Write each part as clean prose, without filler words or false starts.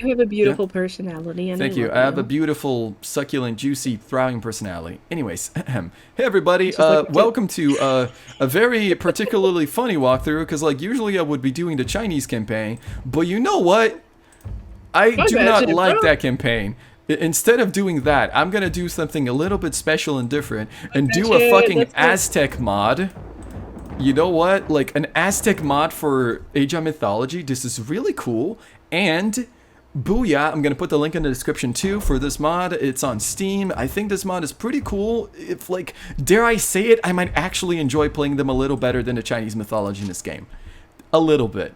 You have a beautiful personality, and Thank I you. love I have a you. beautiful, succulent, juicy, thriving personality. Anyways, hey everybody, Just like welcome to a very particularly funny walkthrough, because like usually I would be doing the Chinese campaign, but you know what? I I do not imagine it, like bro. that campaign. Instead of doing that, I'm gonna do something a little bit special and different, and do a Shit, fucking that's like Aztec mod. You know what? Like an Aztec mod for Age of Mythology. This is really cool. And booyah, I'm gonna put the link in the description too for this mod. It's on Steam. I think this mod is pretty cool. If like, dare I say it, I might actually enjoy playing them a little better than the Chinese mythology in this game. A little bit.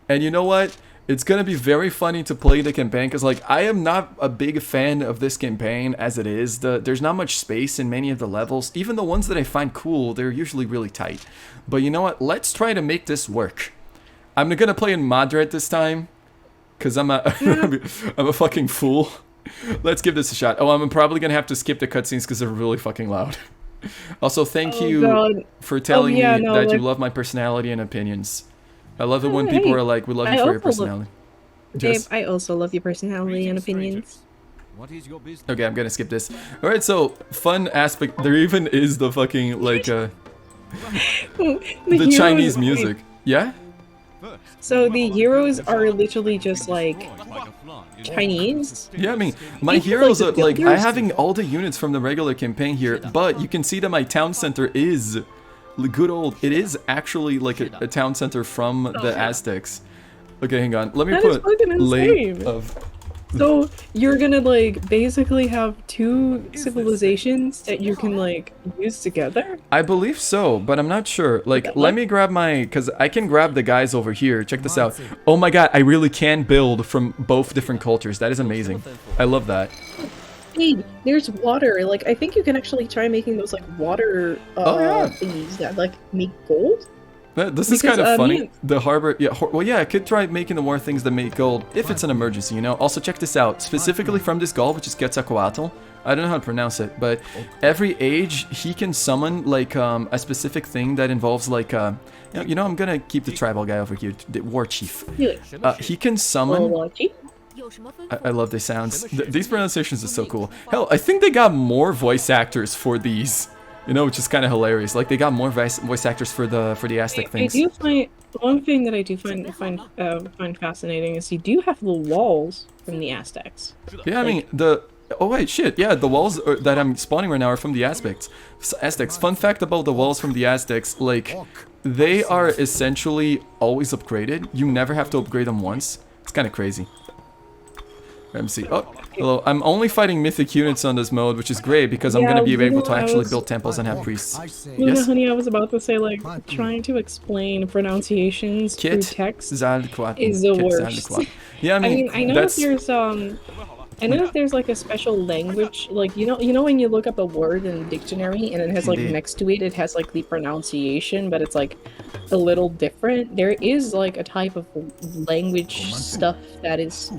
And you know what? It's gonna be very funny to play the campaign because like I am not a big fan of this campaign as it is. There's not much space in many of the levels. Even the ones that I find cool, they're usually really tight. But you know what? Let's try to make this work. I'm gonna play in Madrid this time because I'm a I'm a fucking fool. Let's give this a shot. Oh, I'm probably gonna have to skip the cutscenes because they're really fucking loud. Also, thank oh you god. for Oh telling yeah, me no, that you like love my personality and opinions. I love it when people hey, are like, "We love you I for your also love personality." Dave, Yes. I also love your personality and opinions. What is your business? Okay, I'm gonna skip this. All right, so fun aspect. There even is the fucking like The the heroes, Chinese wait, music. Yeah. so the heroes are literally just like Chinese? Yeah, I mean, my Even, heroes like, are the like, I villagers- having all the units from the regular campaign here, but you can see that my town center is good old, it is actually like a town center from the Aztecs. Okay, hang on, let me That is put fucking link insane. of, So you're gonna like basically have two civilizations that you can like use together? I believe so, but I'm not sure. Like, Yeah, let like- me grab my, because I can grab the guys over here. Check this out. Oh my god, I really can build from both different cultures. That is amazing. I love that. Hey, there's water. Like I think you can actually try making those like water Oh, yeah. thingies that like make gold. This is Because, kind of funny. me- The harbor, yeah, well, yeah, I could try making the more things that make gold if it's an emergency, you know? Also, check this out. Specifically from this god, which is Quetzalcoatl. I don't know how to pronounce it, but every age, he can summon, like, a specific thing that involves, like, you know, I'm gonna keep the tribal guy over here, the war chief. He can summon... I love these sounds. These pronunciations are so cool. Hell, I think they got more voice actors for these. You know, which is kind of hilarious. Like they got more voice actors for the Aztec I things. do find one thing that I do find fascinating is you do have the walls from the Aztecs. Yeah, I mean the. Oh wait, shit. Yeah, the walls that I'm spawning right now are from the Aztecs. Fun fact about the walls from the Aztecs, like they are essentially always upgraded. You never have to upgrade them once. It's kind of crazy. Let me see. Oh, hello. I'm only fighting mythic units on this mode, which is great because I'm Yeah, gonna be able to Luna, I actually was- build temples and have priests. Luna, Yes? honey, I was about to say like trying to explain pronunciations through Kit text. Zalquat is the Kit worst. Zalquat. Yeah, I I mean, mean, I know that's there's I know if there's like a special language, like you know when you look up a word in a dictionary and it has like Indeed. next to it, it has like the pronunciation, but it's like a little different. There is like a type of language stuff that is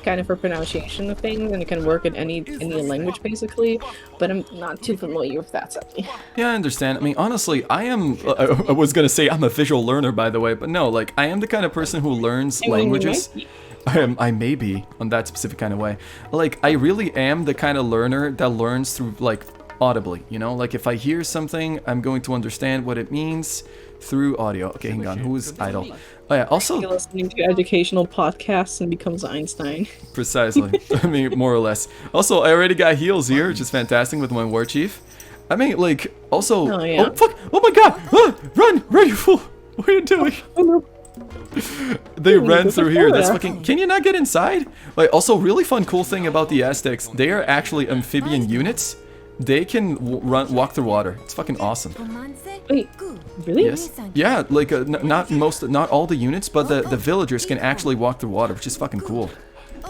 kind of for pronunciation of things, and it can work in any language basically. But I'm not too familiar with that sadly. Yeah, I understand. I mean, honestly, I am. I was gonna say I'm a visual learner, by the way, but no, like I am the kind of person who learns I mean, you languages. might be. I may be on that specific kind of way. Like, I really am the kind of learner that learns through, like, audibly, you know? Like, if I hear something, I'm going to understand what it means through audio. Okay, hang on. Who is idle? Oh, yeah, You're also, listening to educational podcasts and becomes Einstein. precisely. I mean, more or less. Also, I already got heals here, which is fantastic with my war chief. I mean, like, also... Oh, yeah. Oh, fuck! Oh my god! Ah, run! Run, you fool! What are you doing? Oh no. They Ooh, ran look through at here. that. That's fucking. Can you not get inside? Like, also, really fun, cool thing about the Aztecs. They are actually amphibian units. They can walk through water. It's fucking awesome. Wait, really? Yes. Yeah. Like, not all the units, but the villagers can actually walk through water, which is fucking cool.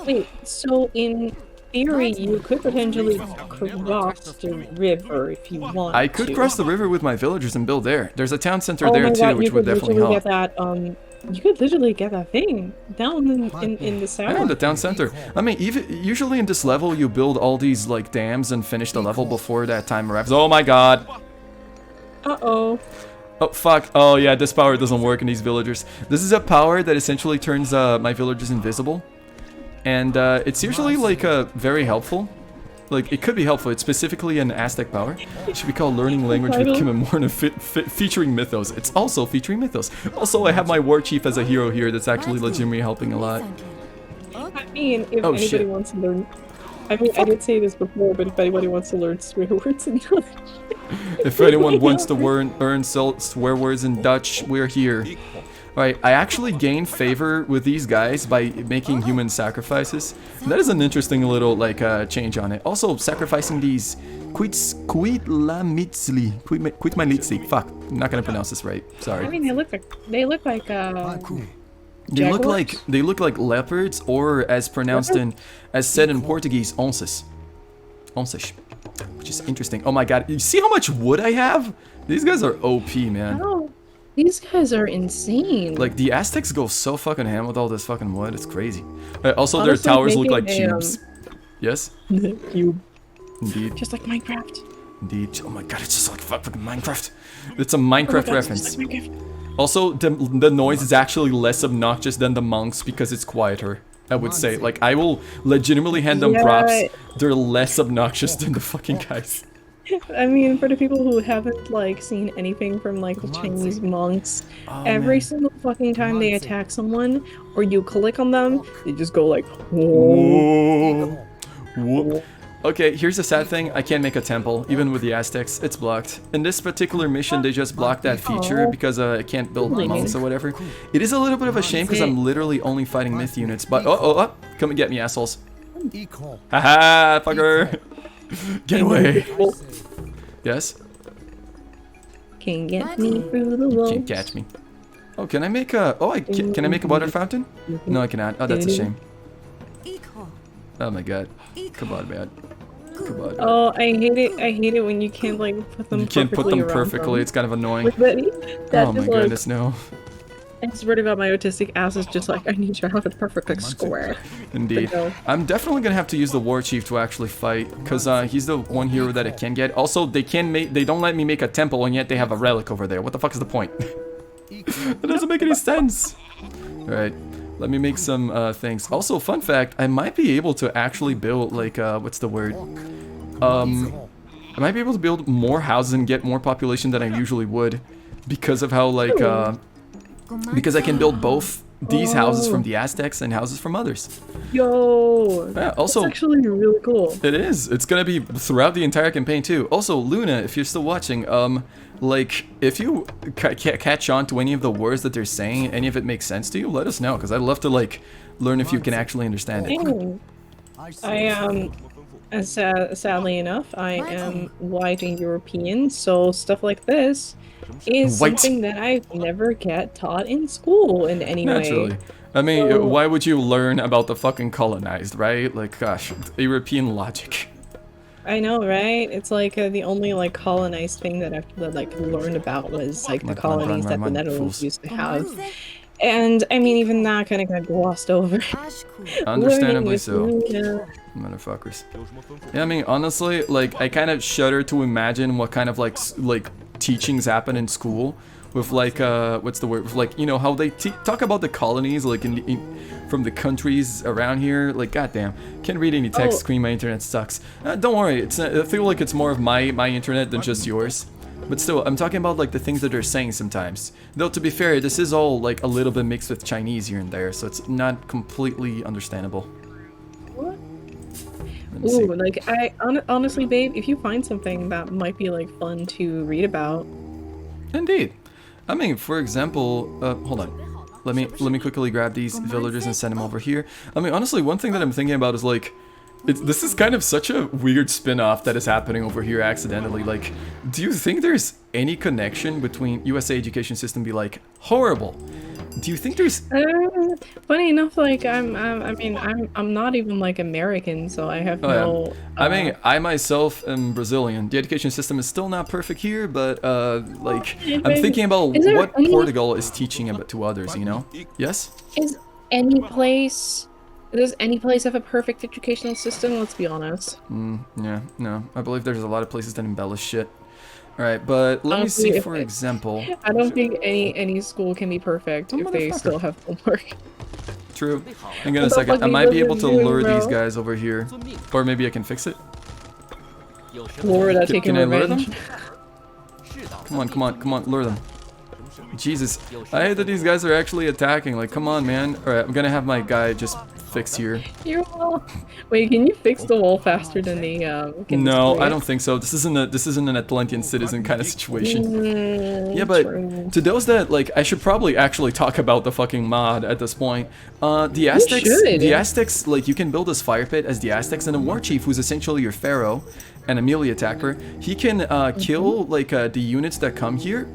Wait, so in theory, you could potentially cross the river if you want I could to. cross the river with my villagers and build there. There's a town center Oh there my too, God, which you would could definitely literally help. get that, you could literally get that thing down in the south. Yeah, the town center. I mean, even usually in this level, you build all these like dams and finish the level before that time arrives. Oh my god! Uh-oh. Oh, fuck. Oh, yeah, this power doesn't work in these villagers. This is a power that essentially turns my villagers invisible. and it's usually like very helpful. Like, it could be helpful. It's specifically an Aztec power. It should be called Learning Language with Kim and Morna featuring Mythos. It's also featuring Mythos. Also, I have my War Chief as a hero here that's actually legitimately helping a lot. I mean, if anybody wants to learn... I mean, I did say this before, but if anybody wants to learn swear words in Dutch... If anyone wants to learn swear words in Dutch, we're here. Alright, I actually gained favor with these guys by making human sacrifices. That is an interesting little, like, change on it. Also, sacrificing these Quitmalitzli. Fuck, I'm not gonna pronounce this right. Sorry. I mean, they look like They look like leopards, or as pronounced as said in Portuguese, onças. Onças. Which is interesting. Oh my god, you see how much wood I have? These guys are OP, man. Oh, these guys are insane. Like, the Aztecs go so fucking ham with all this fucking wood, it's crazy. Also, their towers look like cubes. Yes? Cube. Indeed. Just like Minecraft. Indeed. Oh my god, it's just like fucking Minecraft. It's a Minecraft reference. Like Minecraft. Also, the noise is actually less obnoxious than the monks because it's quieter, I would say. Like, I will legitimately hand them props. They're less obnoxious than the fucking guys. I mean, for the people who haven't, like, seen anything from, like, the Chinese monks, every single fucking time they attack someone, or you click on them, they just go like, whoa. Whoa. Okay, here's the sad thing. I can't make a temple, even with the Aztecs. It's blocked. In this particular mission, they just blocked that feature because I can't build monks or whatever. It is a little bit of a shame because I'm literally only fighting myth units, but oh, come and get me, assholes. Haha, fucker. Get away. Yes? Can get me through the walls. Can't catch me. Oh, can I make a... Oh, can I make a water fountain? No, I cannot. Oh, that's a shame. Oh my god. Come on, man. Come on. Oh, I hate it. I hate it when you can't, like, put them perfectly. You can't put them perfectly. It's kind of annoying. Oh my goodness, no. I swear to God, my autistic ass is just like, I need you to have it perfect, like, square. Indeed. No. I'm definitely gonna have to use the War Chief to actually fight, because he's the one hero that I can get. Also, they don't let me make a temple, and yet they have a relic over there. What the fuck is the point? That doesn't make any sense. Alright, let me make some things. Also, fun fact, I might be able to actually build, like, what's the word? I might be able to build more houses and get more population than I usually would, because of how, like, because I can build both these houses from the Aztecs and houses from others. Yo! Yeah, also, that's actually really cool. It is. It's gonna be throughout the entire campaign too. Also, Luna, if you're still watching, like, if you catch on to any of the words that they're saying, any of it makes sense to you, let us know, because I'd love to, like, learn if you can actually understand it. Sadly enough, I am white and European, so stuff like this is something that I've never get taught in school in any way. I mean, why would you learn about the fucking colonized, right? Like, gosh, European logic. I know, right? It's like the only, like, colonized thing that I've, like, learned about was, like, the colonies that the Netherlands used to have. And, I mean, even that kind of got glossed over. Understandably so. Motherfuckers. Yeah, I mean, honestly, like, I kind of shudder to imagine what kind of, like teachings happen in school with, like, what's the word? With, like, you know, how they talk about the colonies, like, from the countries around here. Like, goddamn, can't read any text screen, my internet sucks. Don't worry, I feel like it's more of my internet than just yours. But still, I'm talking about, like, the things that they're saying sometimes. Though, to be fair, this is all, like, a little bit mixed with Chinese here and there, so it's not completely understandable. What? Ooh, like, honestly, babe, if you find something that might be, like, fun to read about. Indeed. I mean, for example, hold on. Let me quickly grab these villagers and send them over here. I mean, honestly, one thing that I'm thinking about is, like, this is kind of such a weird spin-off that is happening over here accidentally. Like, do you think there's any connection between USA education system be, like, horrible? Do you think there's... funny enough, like, I'm not even, like, American, so I have no... Yeah. I mean, I myself am Brazilian. The education system is still not perfect here, but, like, I'm thinking about what Portugal is teaching about to others, you know? Yes? Does any place have a perfect educational system? Let's be honest. Yeah, no. I believe there's a lot of places that embellish shit. Alright, but let me see, for example... I don't think any school can be perfect if they still have homework. true. Hang on a What the second. fuck I are might be you able to doing, lure these bro? guys over here. Or maybe I can fix it. Lord, I take Can I lure revenge. them? Come on, come on, come on, lure them. Jesus. I hate that these guys are actually attacking. Like, come on, man. Alright, I'm gonna have my guy just fix here. Your wall. Wait, can you fix the wall faster than they can No, destroy I it? don't think so. This isn't an Atlantean citizen kind of situation. Yeah, True. but to those that like, I should probably actually talk about the fucking mod at this point. The Aztecs, like, you can build this fire pit as the Aztecs, and a war chief who's essentially your pharaoh and a melee attacker. He can kill like the units that come here,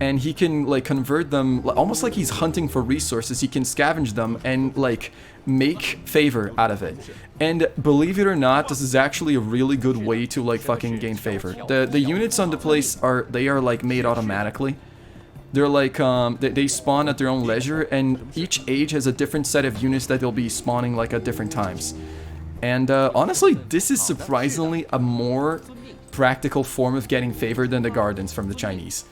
and he can like convert them almost like he's hunting for resources. He can scavenge them and like make favor out of it. And believe it or not, this is actually a really good way to like fucking gain favor. The units on the place are like made automatically. They're like they spawn at their own leisure, and each age has a different set of units that they'll be spawning like at different times. And honestly, this is surprisingly a more practical form of getting favor than the gardens from the Chinese.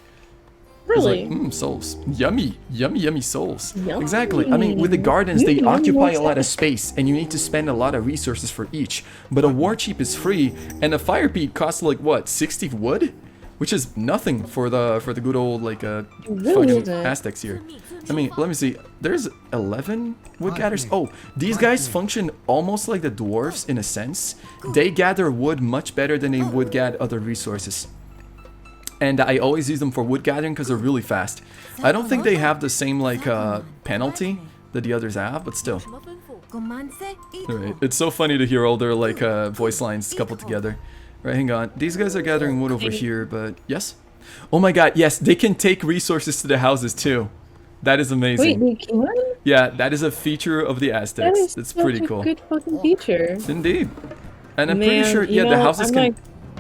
Really? Like, souls. Yummy. Yummy, yummy souls. Yummy. Exactly. I mean, with the gardens, they occupy a lot of space, and you need to spend a lot of resources for each. But a war cheap is free, and a fire pit costs like, what, 60 wood? Which is nothing for the good old, like, fucking Aztecs here. I mean, let me see. There's 11 wood gatherers. Oh, these guys function almost like the dwarves in a sense. They gather wood much better than they would gather other resources. And I always use them for wood gathering because they're really fast. I don't think they have the same like penalty that the others have, but still. Alright, it's so funny to hear all their like voice lines coupled together. Right, hang on. These guys are gathering wood over here, but yes? Oh my god, yes, they can take resources to the houses too. That is amazing. Wait, they can? Yeah, that is a feature of the Aztecs. It's pretty cool. Good fucking feature. Indeed. And I'm Man, pretty sure, yeah, the houses can...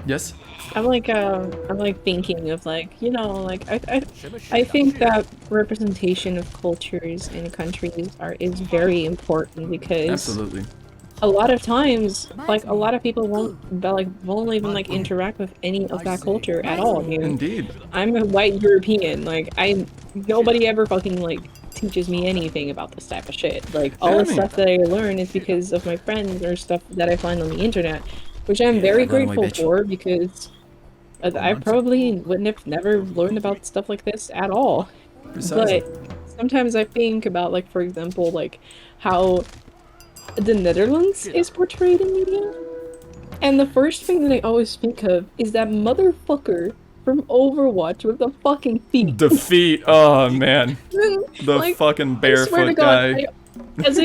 Yes? I'm like thinking of like, you know, like I think that representation of cultures in countries is very important, because Absolutely. a lot of times, like, a lot of people won't even like interact with any of that culture at all. You know? Indeed. I'm a white European, like nobody ever fucking like teaches me anything about this type of shit. Like all the stuff that I learn is because of my friends or stuff that I find on the internet, which I'm very grateful for, because I probably wouldn't have never learned about stuff like this at all. Precisely. But sometimes I think about, like, for example, like how the Netherlands is portrayed in media, and the first thing that I always think of is that motherfucker from Overwatch with the fucking feet. The feet, oh man. The like, fucking I swear barefoot to God, guy. as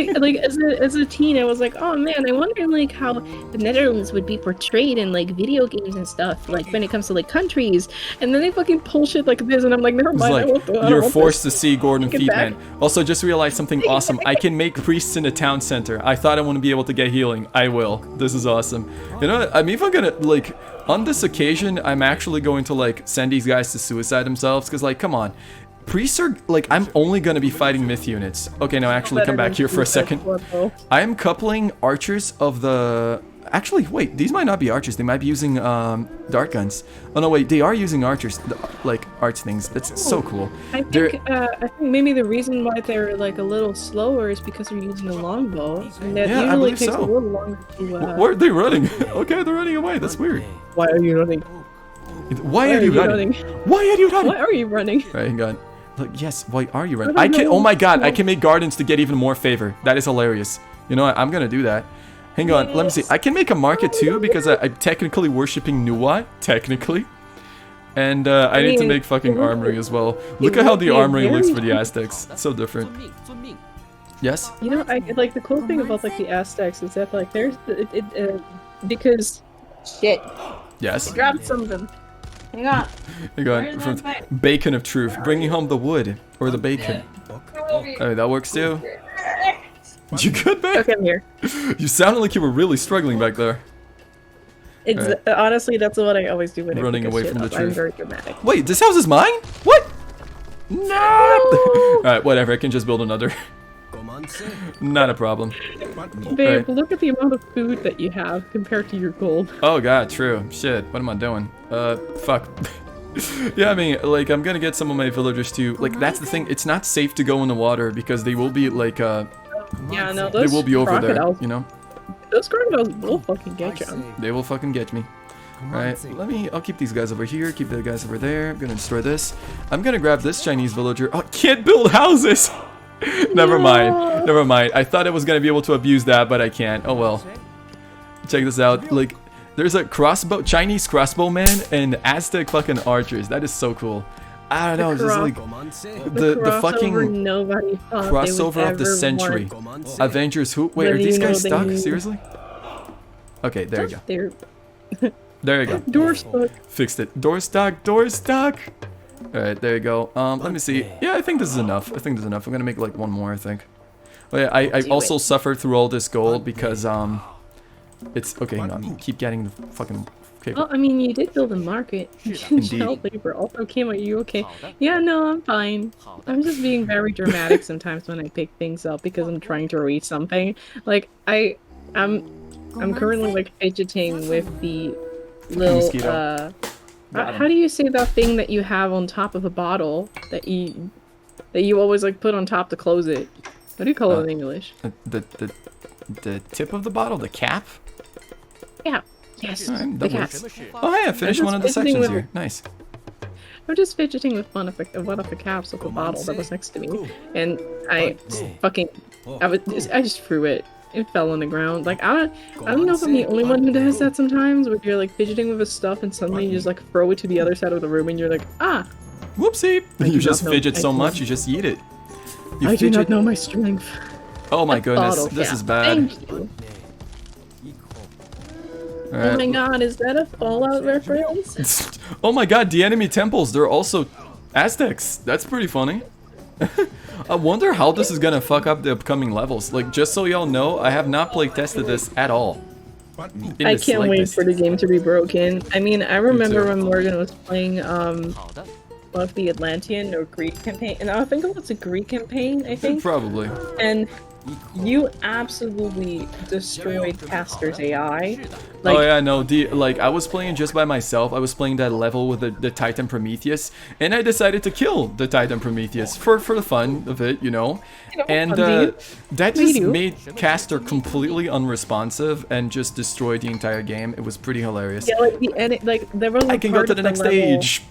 a teen, I was like, oh man, I wonder like how the Netherlands would be portrayed in like video games and stuff, like when it comes to like countries. And then they fucking pull shit like this, and I'm like, never It's mind. like, you're forced to see Gordon Take it back. Feetman. Also, just realized something awesome. I can make priests in the town center. I thought I wouldn't be able to get healing. I will. This is awesome. You know what? I'm even gonna, like, on this occasion, I'm actually going to, like, send these guys to suicide themselves, because, like, come on. Priests are, like, I'm only gonna be fighting myth units. Okay, now actually come back here for a second. I am coupling archers of the... Actually, wait, these might not be archers. They might be using dart guns. Oh no, wait, they are using archers, like arch things. That's so cool. I think maybe the reason why they're like a little slower is because they're using a longbow, and that Yeah, I usually believe takes so. a little longer to. Where are they running? Okay, they're running away. That's weird. Why are you running? Why are you running? Why are you running? Why are you running? Right, hang on. Look, yes, why are you running? I can. Oh my god, I can make gardens to get even more favor. That is hilarious. You know what? I'm gonna do that. Hang on, let me see. I can make a market too, because I'm technically worshipping Nuwa, technically. And I need to make fucking armory as well. Look at how the armory looks for the Aztecs. It's so different. Yes? You know, like the cool thing about like the Aztecs is that like there's because shit. Yes. I grabbed some of them. Hang on. Hang on. From Bacon of Truth, bringing home the wood or the bacon. Oh, that works too. You good, man? Okay, I'm here. You sounded like you were really struggling back there. It's honestly, that's what I always do when Running I pick away shit from the up. I'm truth. very dramatic. Wait, this house is mine? What? No! Alright, whatever, I can just build another. Not a problem. Babe, look at the amount of food that you have compared to your gold. Oh god, true. Shit, what am I doing? Fuck. Yeah, I mean, like, I'm gonna get some of my villagers to... Like, that's the thing, it's not safe to go in the water because they will be, like, Yeah, no, They those will be over there, crocodiles, you know? those crocodiles will fucking get you. They will fucking get me. Alright, I'll keep these guys over here, keep the guys over there. I'm gonna destroy this. I'm gonna grab this Chinese villager. Oh, can't build houses! Never mind, never mind. I thought I was gonna be able to abuse that, but I can't. Oh well. Check this out. Like, there's a Chinese crossbow man and Aztec fucking archers. That is so cool. I don't know, it's just like the fucking nobody crossover of the century. Avengers who? Wait, are these guys stuck? Seriously? Okay, there you go. There you go. Door stuck. Fixed it. Door stuck. Door stuck. Alright, there you go. Let me see. Yeah, I think this is enough. I think this is enough. I'm gonna make like one more, I think. Oh yeah, I also suffered through all this gold because it's okay. Hang on. Keep getting the fucking. Okay. Well, I mean, you did build a market. Child labor also came. Are you okay? Yeah, no, I'm fine. I'm just being very dramatic sometimes when I pick things up because I'm trying to read something. Like I'm currently like fidgeting with the little how do you say that thing that you have on top of a bottle that you always like put on top to close it? What do you call it in English? The tip of the bottle, the cap? Yeah. Yes. Right, the cap. Oh hey, I finished one of the sections here. Nice. I'm just fidgeting with one of the caps of the bottle that was next to me, and I just threw it. It fell on the ground. Like I don't know if I'm the only one who does that sometimes, where you're like fidgeting with his stuff and suddenly you just like throw it to the other side of the room and you're like, ah. Whoopsie! You just fidget so much, you just eat it. I do not know my strength. Oh my goodness, this is bad. Thank you. Oh my god, is that a Fallout reference? Oh my god, the enemy temples, they're also Aztecs. That's pretty funny. I wonder how this is gonna fuck up the upcoming levels. Like, just so y'all know, I have not play tested this at all. I can't wait for the game to be broken. I mean, I remember when Morgan was playing one of the Atlantean or Greek campaign, and I think it was a Greek campaign, I think. Probably. And you absolutely destroyed Caster's AI. Like, oh yeah, no, like I was playing just by myself. I was playing that level with the Titan Prometheus, and I decided to kill the Titan Prometheus for the fun of it, you know. And that just made Caster completely unresponsive and just destroyed the entire game. It was pretty hilarious. Yeah, like there was. I can go to the next stage.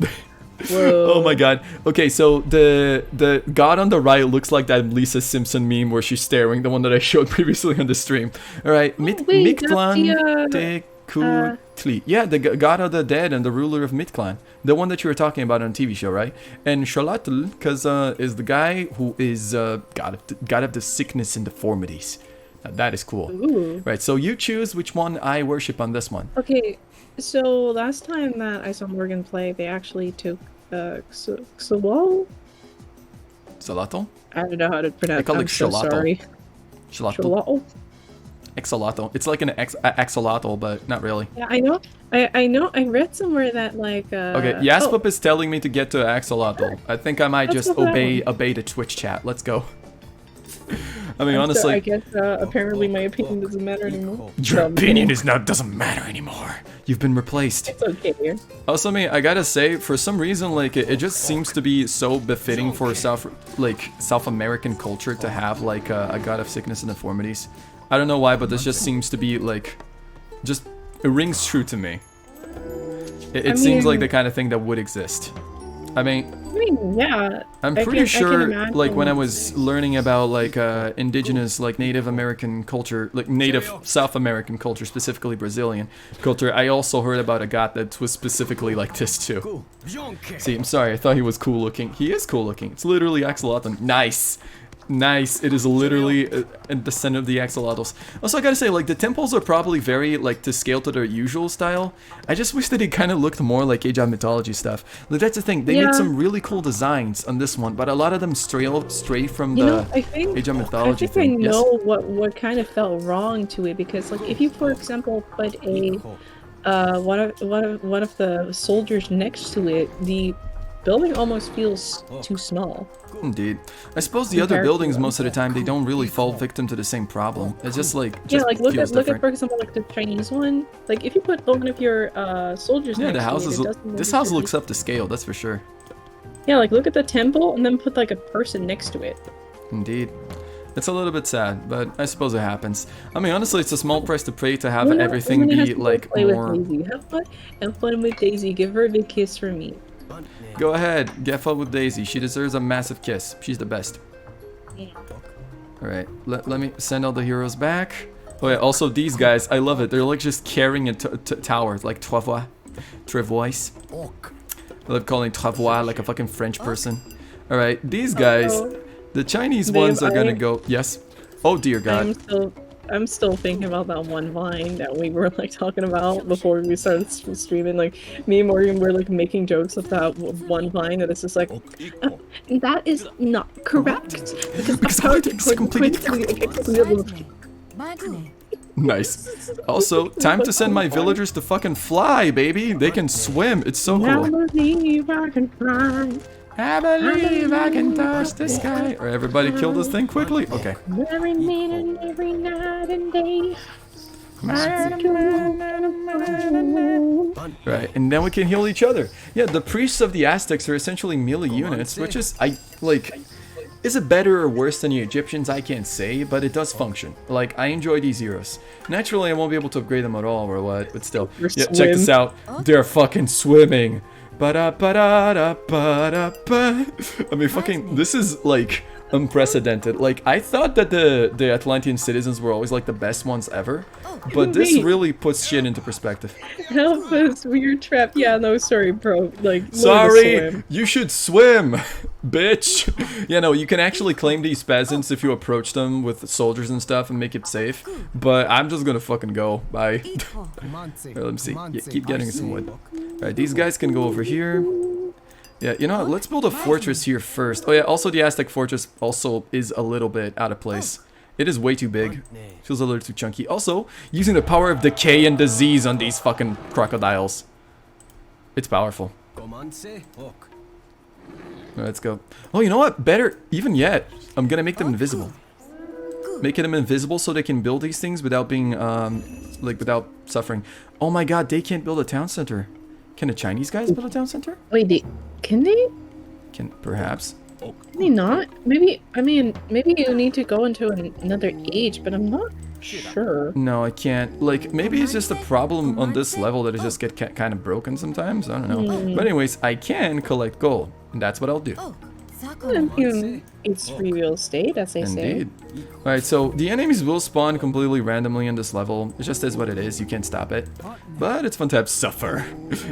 Whoa. Oh my god. Okay, so the god on the right looks like that Lisa Simpson meme where she's staring, the one that I showed previously on the stream. Alright, Mictlan de Kutli. Yeah, the god of the dead and the ruler of Mictlan. The one that you were talking about on the TV show, right? And Shalatl, because is the guy who is god of the sickness and deformities. Now, that is cool. Ooh. Right, so you choose which one I worship on this one. Okay, so last time that I saw Morgan play, they actually took Xawal? Salato? I don't know how to pronounce it. I call I'm it so Shalato. sorry. Shalato? Exolato. It's like an axolotl, but not really. Yeah, I know. I know. I read somewhere that like. Okay, Yaspup is telling me to get to axolotl. I think I might just obey the Twitch chat. Let's go. I mean, honestly. So I guess apparently my opinion doesn't matter anymore. Your opinion doesn't matter anymore. You've been replaced. It's okay. Also, I gotta say, for some reason, like it just seems to be so befitting for South American culture to have like a god of sickness and deformities. I don't know why, but this just seems to be like, it rings true to me. It seems like the kind of thing that would exist. I mean, yeah. I'm pretty sure, like, when I was learning about, like, indigenous, like, Native American culture, like, Native South American culture, specifically Brazilian culture, I also heard about a god that was specifically like this, too. See, I'm sorry, I thought he was cool looking. He is cool looking. It's literally axolotl. Nice! Nice. It is literally a descent of the axolotls. Also, I gotta say, like, the temples are probably very, like, to scale to their usual style. I just wish that it kind of looked more like Age of Mythology stuff. Like, that's the thing. They made some really cool designs on this one, but a lot of them stray from the Age of Mythology thing. I think I know what kind of felt wrong to it, because, like, if you, for example, put a one of the soldiers next to it, the building almost feels too small. Indeed. I suppose the other buildings, most of the time, they don't really fall victim to the same problem. It's just like, look at, for example, like the Chinese one. Like, if you put one of your soldiers next to it, this house looks up to scale, that's for sure. Yeah, like, look at the temple and then put, like, a person next to it. Indeed. It's a little bit sad, but I suppose it happens. I mean, honestly, it's a small price to pay to have You know, everything I'm gonna have be to go like play more. with Daisy. Have fun with Daisy. Give her a big kiss from me. Go ahead, get fun with Daisy. She deserves a massive kiss. She's the best. Yeah. All right, let me send all the heroes back. Oh yeah, also these guys, I love it. They're like just carrying a tower, like travois. I love calling travois like a fucking French person. All right, these guys, the Chinese ones are gonna go. Yes. Oh dear God. I'm still thinking about that one vine that we were like talking about before we started streaming. Like me and Morgan were like making jokes of that one vine, and it's just like that is not correct Because it's completely. Nice. Also, time to send my villagers to fucking fly, baby. They can swim. It's so I cool. believe I can fly. I believe I can touch the sky. Or everybody kill this thing quickly. Okay. Every minute, every night and day. Right, and then we can heal each other. Yeah, the priests of the Aztecs are essentially melee units, which is, is it better or worse than the Egyptians? I can't say, but it does function. Like, I enjoy these heroes. Naturally, I won't be able to upgrade them at all or what, but still. Yeah, check this out. They're fucking swimming. Ba-da-ba-da-da-ba-da-ba. I mean, fucking, this is, like, unprecedented. Like, I thought that the Atlantean citizens were always, like, the best ones ever. But this really puts shit into perspective. Help us, we're trapped. Yeah, no, sorry, bro. Like, sorry, you should swim, bitch. Yeah, no, you can actually claim these peasants if you approach them with soldiers and stuff and make it safe. But I'm just gonna fucking go. Bye. Right, let me see. Yeah, keep getting some wood. Alright, these guys can go over here. Yeah, you know what? Let's build a fortress here first. Oh yeah, also the Aztec fortress also is a little bit out of place. It is way too big. Feels a little too chunky. Also, using the power of decay and disease on these fucking crocodiles. It's powerful. Let's go. Oh, you know what? Better even yet. I'm gonna make them invisible. Making them invisible so they can build these things without being, without suffering. Oh my god, they can't build a town center. Can the Chinese guys build a town center? Wait, can they? Can, perhaps. Maybe not. Maybe, I mean, maybe you need to go into another age, but I'm not sure. No, I can't. Like, maybe it's just a problem on this level that it just get kind of broken sometimes. I don't know. But anyways, I can collect gold, and that's what I'll do. It's free real estate, as they say. Indeed. Alright, so the enemies will spawn completely randomly in this level. It just is what it is. You can't stop it. But it's fun to have suffer.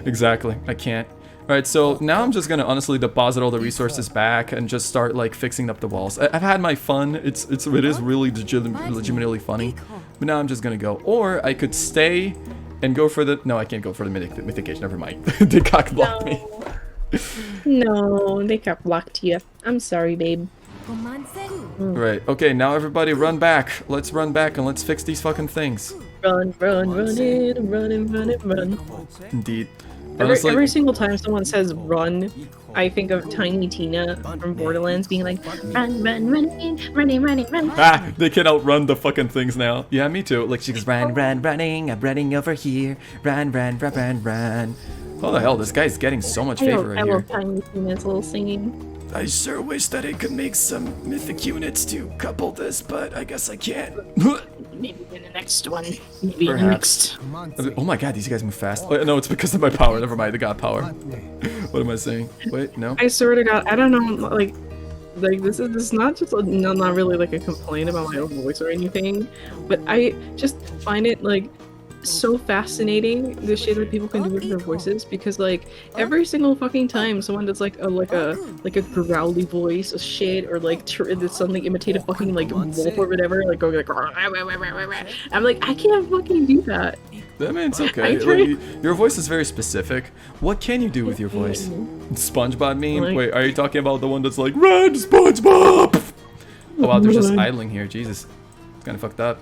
Exactly. I can't. Alright, so now I'm just gonna honestly deposit all the resources back and just start like fixing up the walls. I've had my fun. It is really legitimately funny. But now I'm just gonna go. Or I could stay and go for the... No, I can't go for the mythic age. Never mind. They cock blocked me. No, they got blocked you. I'm sorry, babe. Right, okay, now everybody run back. Let's run back and let's fix these fucking things. Run, run, run it, run it, run it, run. Indeed. Honestly, every single time someone says run, I think of Tiny Tina from Borderlands being like, run, run, run. Ah, they can outrun the fucking things now. Yeah, me too. Like she goes, running, I'm running over here. Run. Oh the hell, this guy's getting so much favor right here. I love Tiny Tina's little singing. I sure wish that I could make some mythic units to couple this, but I guess I can't. Maybe in the next one. Maybe in the next. Oh my god, these guys move fast. Oh, no, it's because of my power. Never mind, they got power. What am I saying? Wait, no. I swear to God, I don't know, like this is not just not really like a complaint about my own voice or anything, but I just find it like so fascinating the shit that people can do with their voices, because like every single fucking time someone does like a growly voice or shit, or like suddenly imitate a fucking like wolf or whatever, like going like I'm like, I can't fucking do that. I mean, it's okay. Like, your voice is very specific. What can you do with your voice? SpongeBob meme? Like, wait, are you talking about the one that's like, run, SpongeBob? Oh wow, they're just idling here. Jesus, it's kind of fucked up.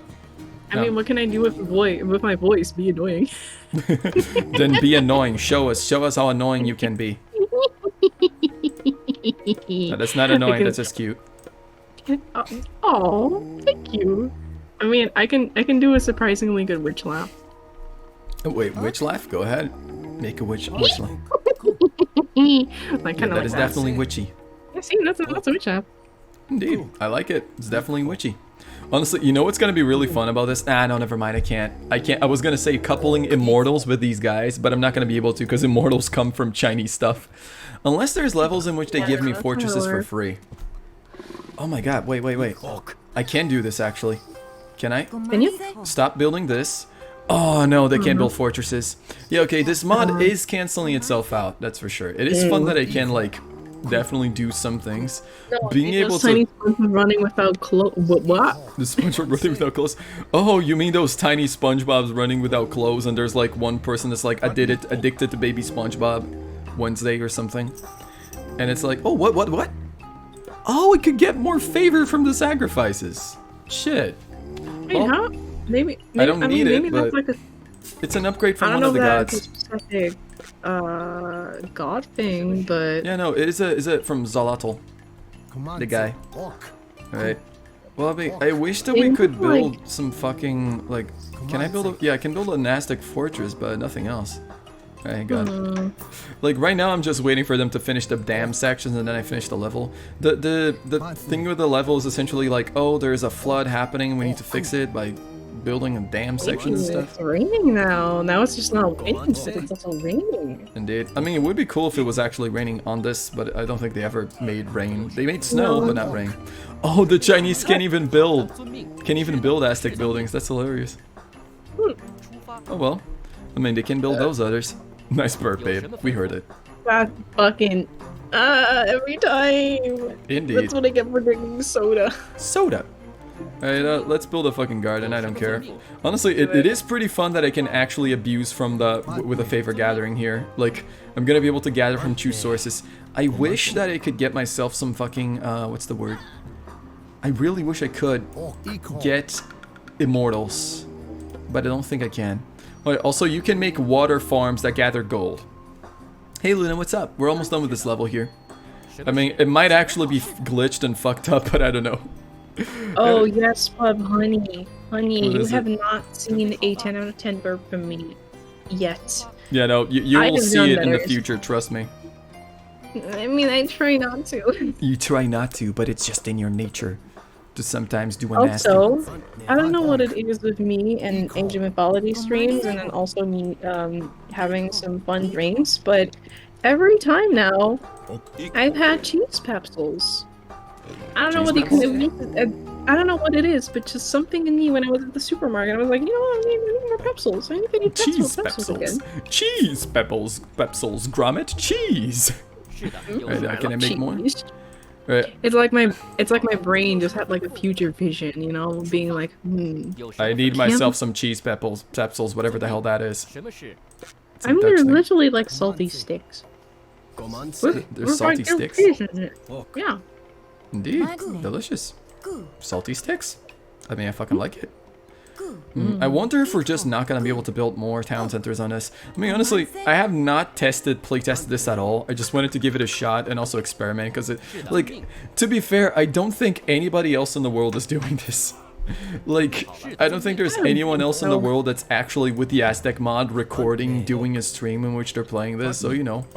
I mean, what can I do with my voice? Be annoying. Then be annoying. Show us how annoying you can be. No, that's not annoying. That's just cute. Oh, thank you. I mean, I can do a surprisingly good witch laugh. Oh, wait, witch laugh? Go ahead. Make a witch laugh. Like, Yeah, that is definitely witchy. Yeah, see, that's a witch laugh. Indeed, I like it. It's definitely witchy. Honestly, you know what's gonna be really fun about this? Ah, no, never mind. I can't. I was gonna say coupling immortals with these guys, but I'm not gonna be able to because immortals come from Chinese stuff. Unless there's levels in which they give me fortresses for free. Oh my god, wait. I can do this actually. Can I? Can you? Stop building this. Oh no, they can't build fortresses. Yeah, okay, this mod is canceling itself out, that's for sure. It is fun that I can, like, definitely do some things. No, Being able to... tiny SpongeBob running without clothes. What? The SpongeBob running without clothes? Oh, you mean those tiny SpongeBobs running without clothes and there's, like, one person that's, like, addicted to baby SpongeBob Wednesday or something. And it's like, oh, what? Oh, it could get more favor from the sacrifices. Shit. Wait, well, how? Maybe I don't need it, maybe but that's like it's an upgrade from one I of the don't know if gods. that's a specific god thing, but Yeah, no, is it from Zalotl, the guy. Alright. Well, I mean, I wish that we could build some fucking, like, can I build a, yeah, I can build an Aztec fortress, but nothing else. Alright, God. Like, right now I'm just waiting for them to finish the dam sections and then I finish the level. The thing with the level is essentially like, oh, there's a flood happening and we need to fix it by building a dam section and stuff. It's raining now. Now it's just not raining, it's also raining. Indeed. I mean, it would be cool if it was actually raining on this, but I don't think they ever made rain. They made snow, but not rain. Oh, the Chinese can't even build Aztec buildings. That's hilarious. Oh well. I mean, they can build those others. Nice burp, babe. We heard it. That fucking every time. Indeed. That's what I get for drinking soda. Soda. Alright, let's build a fucking garden. I don't care. Honestly, it is pretty fun that I can actually abuse from with a favor gathering here. Like, I'm gonna be able to gather from two sources. I wish that I could get myself some fucking, what's the word? I really wish I could get immortals, but I don't think I can. Alright, also, you can make water farms that gather gold. Hey Luna, what's up? We're almost done with this level here. I mean, it might actually be glitched and fucked up, but I don't know. Oh yes, Pub, honey, you is have it? not seen a 10 out of 10 burp from me yet. Yeah, no, you I will have see done it in the better. future, trust me. I mean, I try not to. You try not to, but it's just in your nature to sometimes do a nasty. Also, I don't know what it is with me and Age of Mythology streams, and then also me having some fun drinks, but every time now, I've had cheese pepsils. I don't know what I don't know what it is, but just something in me when I was at the supermarket, I was like, you know what, I need more pepsils. I need to eat Cheese pepsils again. Cheese pepsils, grommet, cheese. Right, can I make more? Cheese. Right. It's like my brain just had like a future vision, you know, being like, I need myself some cheese pepsils, whatever the hell that is. It's a I mean, Dutch they're thing. literally like salty sticks. They're salty sticks? Cheese in it. Yeah. Indeed, delicious. Salty sticks. I mean, I fucking like it. I wonder if we're just not gonna be able to build more town centers on this. I mean, honestly, I have not playtested this at all. I just wanted to give it a shot and also experiment because it, like, to be fair, I don't think anybody else in the world is doing this. Like, I don't think there's anyone else in the world that's actually with the Aztec mod recording, doing a stream in which they're playing this. So, you know.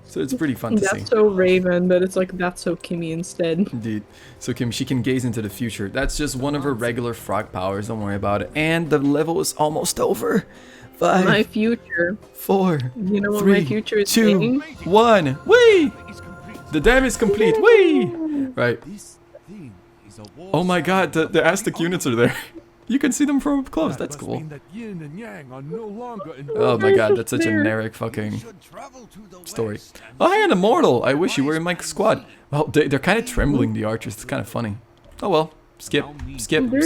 So it's pretty fun to see. That's so Raven, but it's like that's so Kimmy instead. Indeed. So Kim, she can gaze into the future. That's just one of her regular frog powers. Don't worry about it. And the level is almost over. 5, My future. 4, You know what 3, my future is 2, saying? 1. Whee! The dam is complete. Whee! Right. Oh my god, the Aztec units are there. You can see them from up close. That's cool. Oh my god, that's a generic fucking story. Oh, hey, an immortal! I wish you were in my squad. Well, they're kind of trembling, the archers. It's kind of funny. Oh well. Skip. They're Skip. they're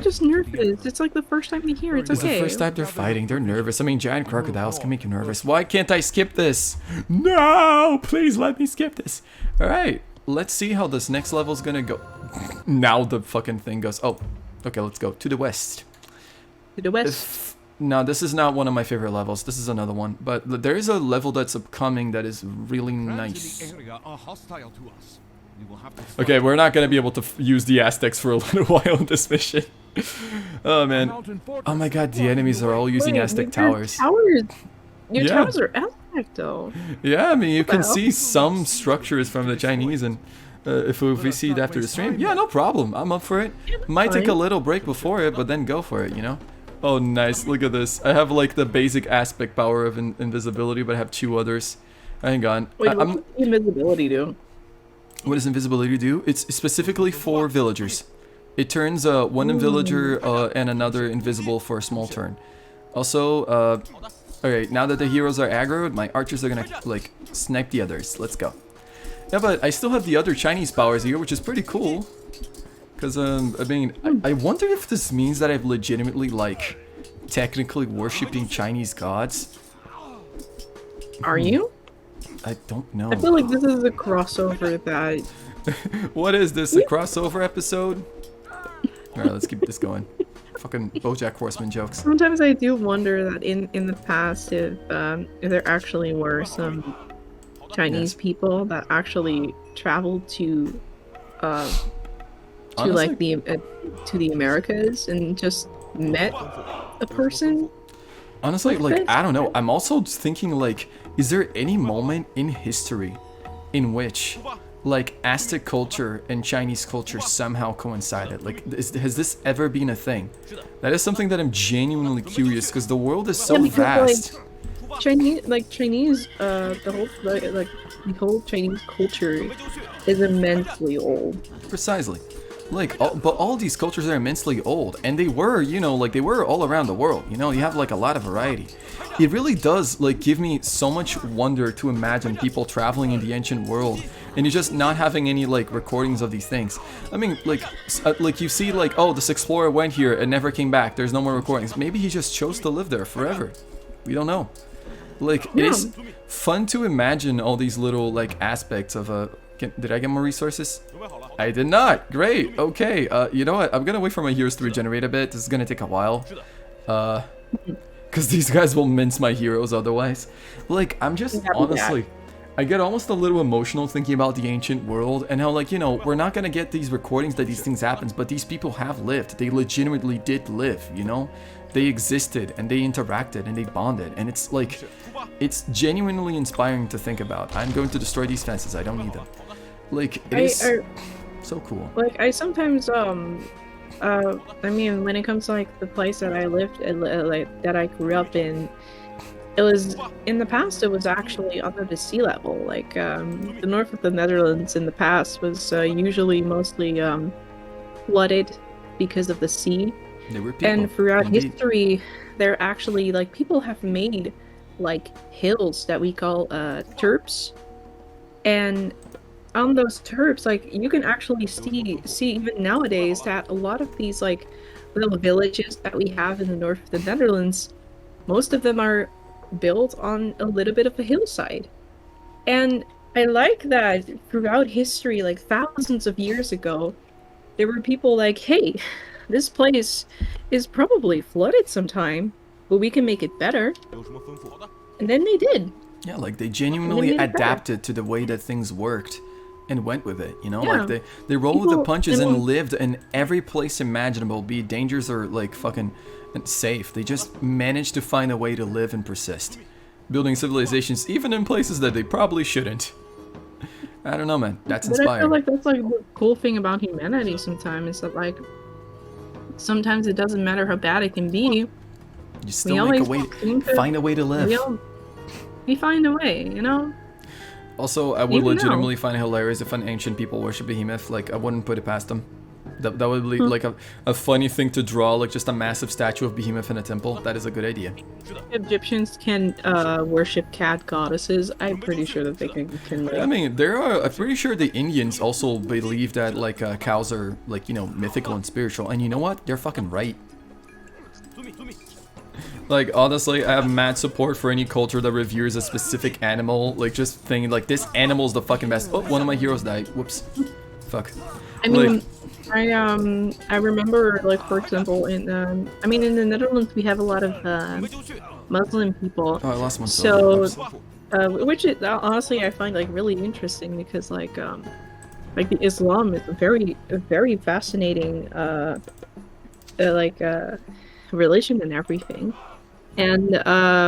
just nervous. It's like the first time they hear. It's It's okay. the first time they're fighting. They're nervous. I mean, giant crocodiles can make you nervous. Why can't I skip this? No! Please let me skip this. Alright. Let's see how this next level's gonna go. Now the fucking thing goes. Oh. Okay, let's go to the west. To the west. No, this is not one of my favorite levels. This is another one. But there is a level that's upcoming that is really nice. Okay, we're not going to be able to use the Aztecs for a little while in this mission. Oh, man. Oh my god, the enemies are all using Aztec towers. Your Yeah. towers are Aztec. though. Yeah, I mean, you What the can hell? see some structures from the Chinese, and if we see it after the stream, yeah, no problem. I'm up for it. Might take a Fine. little break before it, but then go for it, you know? Oh, nice. Look at this. I have like the basic aspect power of invisibility, but I have 2 others. Hang on. Wait, what I'm. does invisibility do? What does invisibility do? It's specifically for villagers. It turns one villager and another invisible for a small turn. Also, alright, now that the heroes are aggroed, my archers are gonna, like, snipe the others. Let's go. Yeah, but I still have the other Chinese powers here, which is pretty cool. Because, I mean, I wonder if this means that I've legitimately, like, technically worshipping Chinese gods. Are you? I don't know. I feel like this is a crossover that. What is this, a crossover episode? Alright, let's keep this going. Fucking BoJack Horseman jokes. Sometimes I do wonder that in the past if there actually were some Chinese people that actually traveled to Honestly? like to the Americas and just met a person. Honestly, Like like, this? I don't know. I'm also thinking, like, is there any moment in history in which, like, Aztec culture and Chinese culture somehow coincided? Like, has this ever been a thing? That is something that I'm genuinely curious, because the world is so Yeah, because, vast. Chinese, the whole Chinese culture is immensely old. Precisely. Like, but all these cultures are immensely old, and they were, you know, like, they were all around the world, you know, you have, like, a lot of variety. It really does, like, give me so much wonder to imagine people traveling in the ancient world, and you just not having any, like, recordings of these things. I mean, like you see, like, oh, this explorer went here and never came back, there's no more recordings. Maybe he just chose to live there forever. We don't know. Like, it is fun to imagine all these little, like, aspects of a... Did I get more resources? I did not. Great. Okay. You know what? I'm gonna wait for my heroes to regenerate a bit. This is gonna take a while. Because these guys will mince my heroes otherwise. Like, I'm just honestly... I get almost a little emotional thinking about the ancient world and how, like, you know, we're not gonna get these recordings that these things happen, but these people have lived. They legitimately did live, you know? They existed and they interacted and they bonded, and it's like, it's genuinely inspiring to think about. I'm going to destroy these fences. I don't need them. Like, it is so cool. Like, I sometimes I mean, when it comes to, like, the place that I lived, like, that I grew up in, it was, in the past, it was actually under the sea level. Like, the north of the Netherlands in the past was usually mostly flooded because of the sea. They were people. And throughout Indeed. history, there actually, like, people have made, like, hills that we call terps. And on those terps, like, you can actually see even nowadays that a lot of these, like, little villages that we have in the north of the Netherlands, most of them are built on a little bit of a hillside. And I like that throughout history, like thousands of years ago, there were people like, hey, this place is probably flooded sometime, but we can make it better. And then they did. Yeah, like, they genuinely made it better. adapted to the way that things worked and went with it, you know? Yeah. Like, they rolled with the People- punches and and when- lived in every place imaginable, be it dangers or, like, fucking safe. They just managed to find a way to live and persist. Building civilizations even in places that they probably shouldn't. I don't know, man. That's But I feel inspiring. like that's, like, the cool thing about humanity sometimes, is that, like, sometimes it doesn't matter how bad it can be. You still make a way, find a way to live. We find a way, you know? Also, I would Even now. legitimately find it hilarious if an ancient people worship Behemoth. Like, I wouldn't put it past them. That would be like a funny thing to draw, like just a massive statue of Behemoth in a temple. That is a good idea. Egyptians can worship cat goddesses. I'm pretty sure that they can I mean, I'm pretty sure the Indians also believe that, like, cows are, like, you know, mythical and spiritual. And you know what? They're fucking right. Like, honestly, I have mad support for any culture that reveres a specific animal. Like, just thinking, like, this animal's the fucking best. Oh, one of my heroes died. Whoops. Fuck. I mean, I remember, like, for example, in I mean, in the Netherlands we have a lot of Muslim people. Oh, I lost one. So, which is, honestly I find, like, really interesting, because like the Islam is a very fascinating religion and everything. And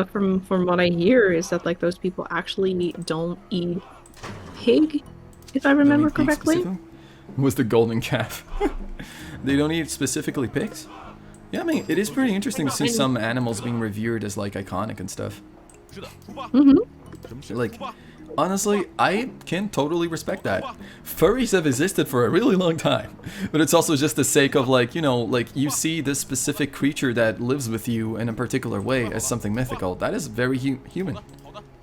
from what I hear is that like those people actually don't eat pig, if I Don't remember eat pig correctly. specifically? Was the golden calf? They don't eat specifically pigs? Yeah, I mean, it is pretty interesting to see some animals being revered as like iconic and stuff. Mm-hmm. Like, honestly, I can totally respect that. Furries have existed for a really long time, but it's also just the sake of like, you know, like you see this specific creature that lives with you in a particular way as something mythical. That is very human.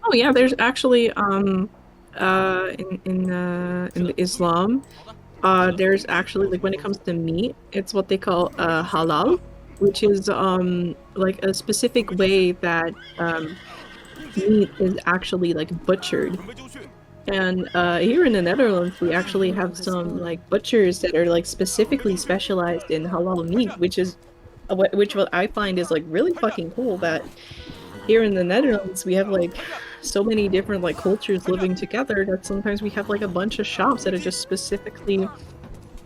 Oh yeah, there's actually in the Islam, there's actually like when it comes to meat, it's what they call halal, which is like a specific way that meat is actually like butchered. And here in the Netherlands, we actually have some like butchers that are like specifically specialized in halal meat, which is which what I find is like really fucking cool that here in the Netherlands we have like so many different like cultures living together that sometimes we have like a bunch of shops that are just specifically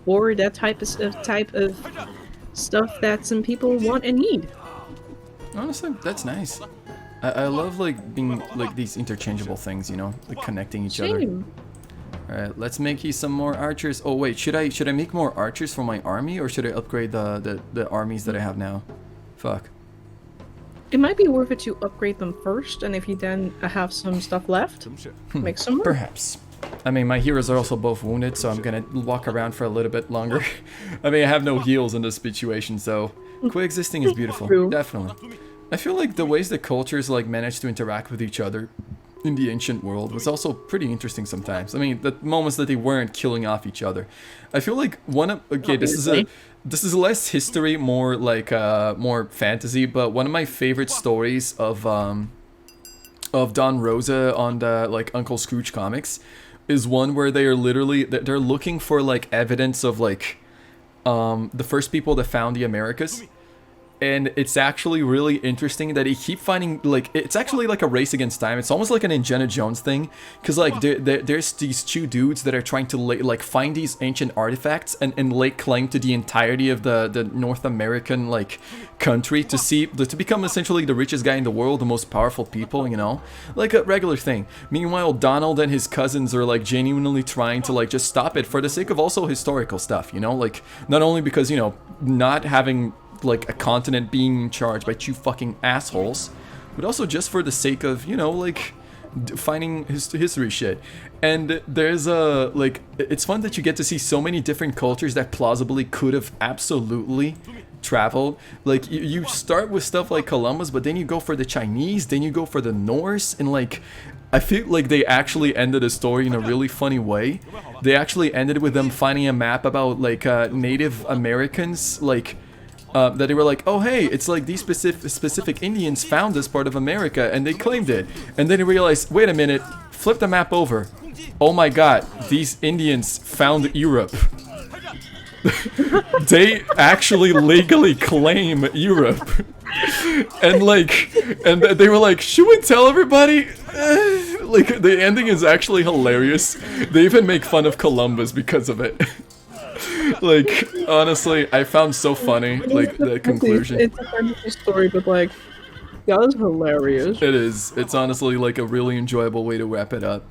for that type of stuff that some people want and need. Honestly, that's nice. I love like being like these interchangeable things, you know, like connecting each other. Same. Alright, let's make you some more archers. Oh wait, should I make more archers for my army, or should I upgrade the armies that I have now? Fuck. It might be worth it to upgrade them first, and if you then have some stuff left, make some more. Perhaps. I mean, my heroes are also both wounded, so I'm gonna walk around for a little bit longer. I mean, I have no heals in this situation, so coexisting is beautiful. True. Definitely. I feel like the ways that cultures like manage to interact with each other in the ancient world was also pretty interesting sometimes. I mean, the moments that they weren't killing off each other. I feel like one of this is less history, more like more fantasy, but one of my favorite stories of Don Rosa on the like Uncle Scrooge comics is one where they are literally they're looking for like evidence of like the first people that found the Americas. And it's actually really interesting that he keep finding, like, it's actually like a race against time. It's almost like an Indiana Jones thing, because like there's these two dudes that are trying to like find these ancient artifacts and lay claim to the entirety of the North American like country to become essentially the richest guy in the world, the most powerful people, you know, like a regular thing. Meanwhile, Donald and his cousins are like genuinely trying to like just stop it for the sake of also historical stuff, you know, like not only because, you know, not having like a continent being charged by two fucking assholes, but also just for the sake of, you know, like finding history shit. And there's a like, it's fun that you get to see so many different cultures that plausibly could have absolutely traveled. Like you start with stuff like Columbus, but then you go for the Chinese, then you go for the Norse, and like I feel like they actually ended the story in a really funny way. They actually ended with them finding a map about like Native Americans, like that they were like, oh hey, it's like these specific Indians found this part of America and they claimed it. And then they realized, wait a minute, flip the map over. Oh my god, these Indians found Europe. They actually legally claim Europe. And like, and they were like, should we tell everybody? Like, the ending is actually hilarious. They even make fun of Columbus because of it. Like, honestly, I found so funny, like, the conclusion. It's a funny story, but like, that was hilarious. It is. It's honestly, like, a really enjoyable way to wrap it up.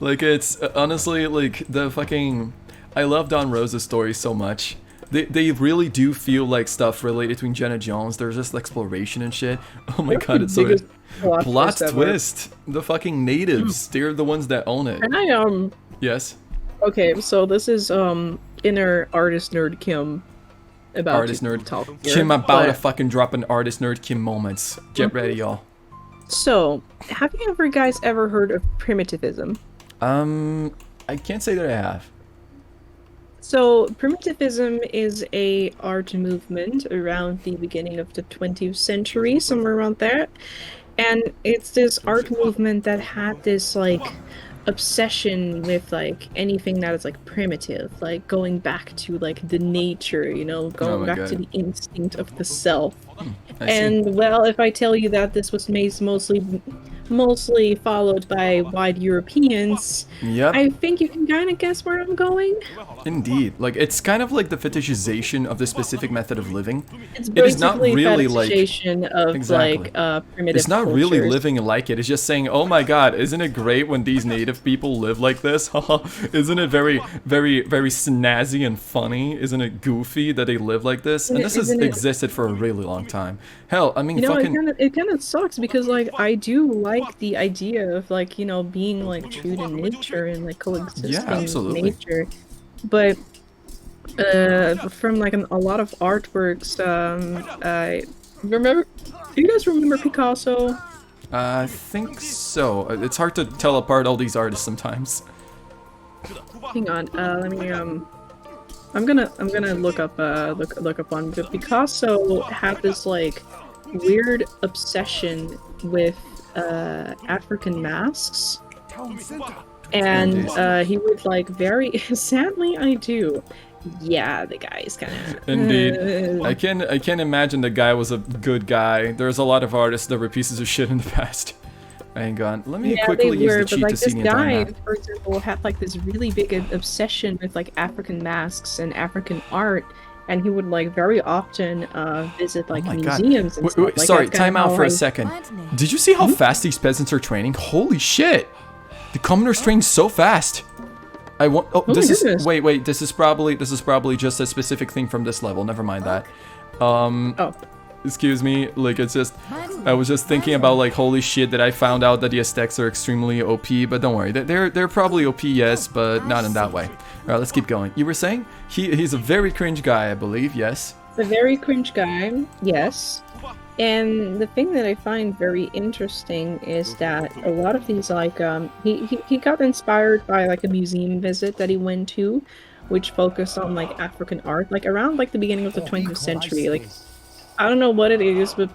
Like, it's, honestly, like, the fucking... I love Don Rosa's story so much. They really do feel like stuff related to Indiana Jones. There's just exploration and shit. Oh my god, it's so good. Plot twist. The fucking natives. They're the ones that own it. Can I, Yes? Okay, so this is, inner artist nerd Kim about artist nerd talk here, Kim about to but... fucking drop an artist nerd Kim moments. Get ready, y'all. So, have you guys ever heard of primitivism? I can't say that I have. So, primitivism is a art movement around the beginning of the 20th century, somewhere around there. And it's this art movement that had this, like, obsession with, like, anything that is, like, primitive. Like, going back to, like, the nature, you know? Going back to the instinct of the self. And, well, if I tell you that this was made mostly mostly followed by white Europeans, Yep. I think you can kind of guess where I'm going. Indeed. Like, it's kind of like the fetishization of the specific method of living. It's It is not basically really like... fetishization of Exactly. like It's primitive not really cultures. living like it. It's just saying, oh my god, isn't it great when these native people live like this? Isn't it very, very, very snazzy and funny? Isn't it goofy that they live like this? And this has Isn't it? existed for a really long time. Hell, I mean, You know, fucking... it kind of sucks because like I do like the idea of like, you know, being like true to nature and like Yeah, coexisting with absolutely. nature. But from like a lot of artworks, I remember, do you guys remember Picasso? I think so. It's hard to tell apart all these artists sometimes. Hang on, let me I'm gonna look up look up one. But Picasso had this like weird obsession with African masks, and he would like very sadly I do. Yeah, the guy is kind of Indeed. I can imagine the guy was a good guy. There's a lot of artists that were pieces of shit in the past. Hang on. Let me yeah, quickly they use were, the but cheat like to see this the entire guy, map. for example, had like this really big obsession with like African masks and African art, and he would like very often visit like Oh my god. museums and Wait, stuff. wait, Like, sorry, that's kinda time out how for a I- second. Did you see how fast these peasants are training? Holy shit! The commoners train so fast. I want. Oh, my this is. goodness. Wait. This is probably just a specific thing from this level. Never mind that. Oh, Excuse me. Like, it's just. I was just thinking about like, holy shit, that I found out that the Aztecs are extremely OP. But don't worry, they're probably OP, yes, but not in that way. All right, let's keep going. You were saying he's a very cringe guy, I believe. Yes. a very cringe guy, yes. And the thing that I find very interesting is that a lot of these, like, he got inspired by, like, a museum visit that he went to, which focused on, like, African art, like, around, like, the beginning of the 20th century. Like, I don't know what it is, but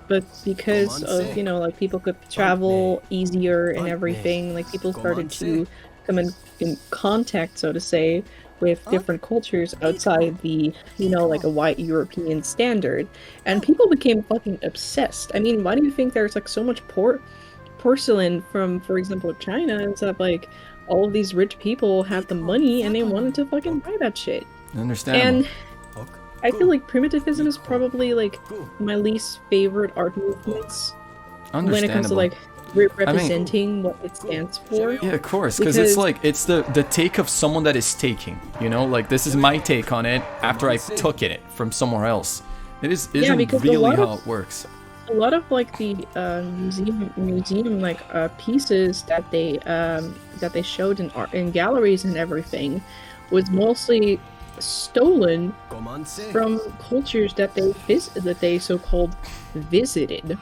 because of, you know, like, people could travel easier and everything, like, people started to come in contact, so to say, with different cultures outside the, you know, like a white European standard. And people became fucking obsessed. I mean, why do you think there's like so much porcelain from, for example, China? It's that like all of these rich people had the money and they wanted to fucking buy that shit. Understandable. And I feel like primitivism is probably like my least favorite art movements when it comes to like representing what it stands for. Yeah, of course, because it's like, it's the take of someone that is taking, you know, like this is my take on it after I took it from somewhere else. It isn't really how it works. A lot of like the museum like pieces that they showed in galleries and everything was mostly stolen from cultures that they so-called visited.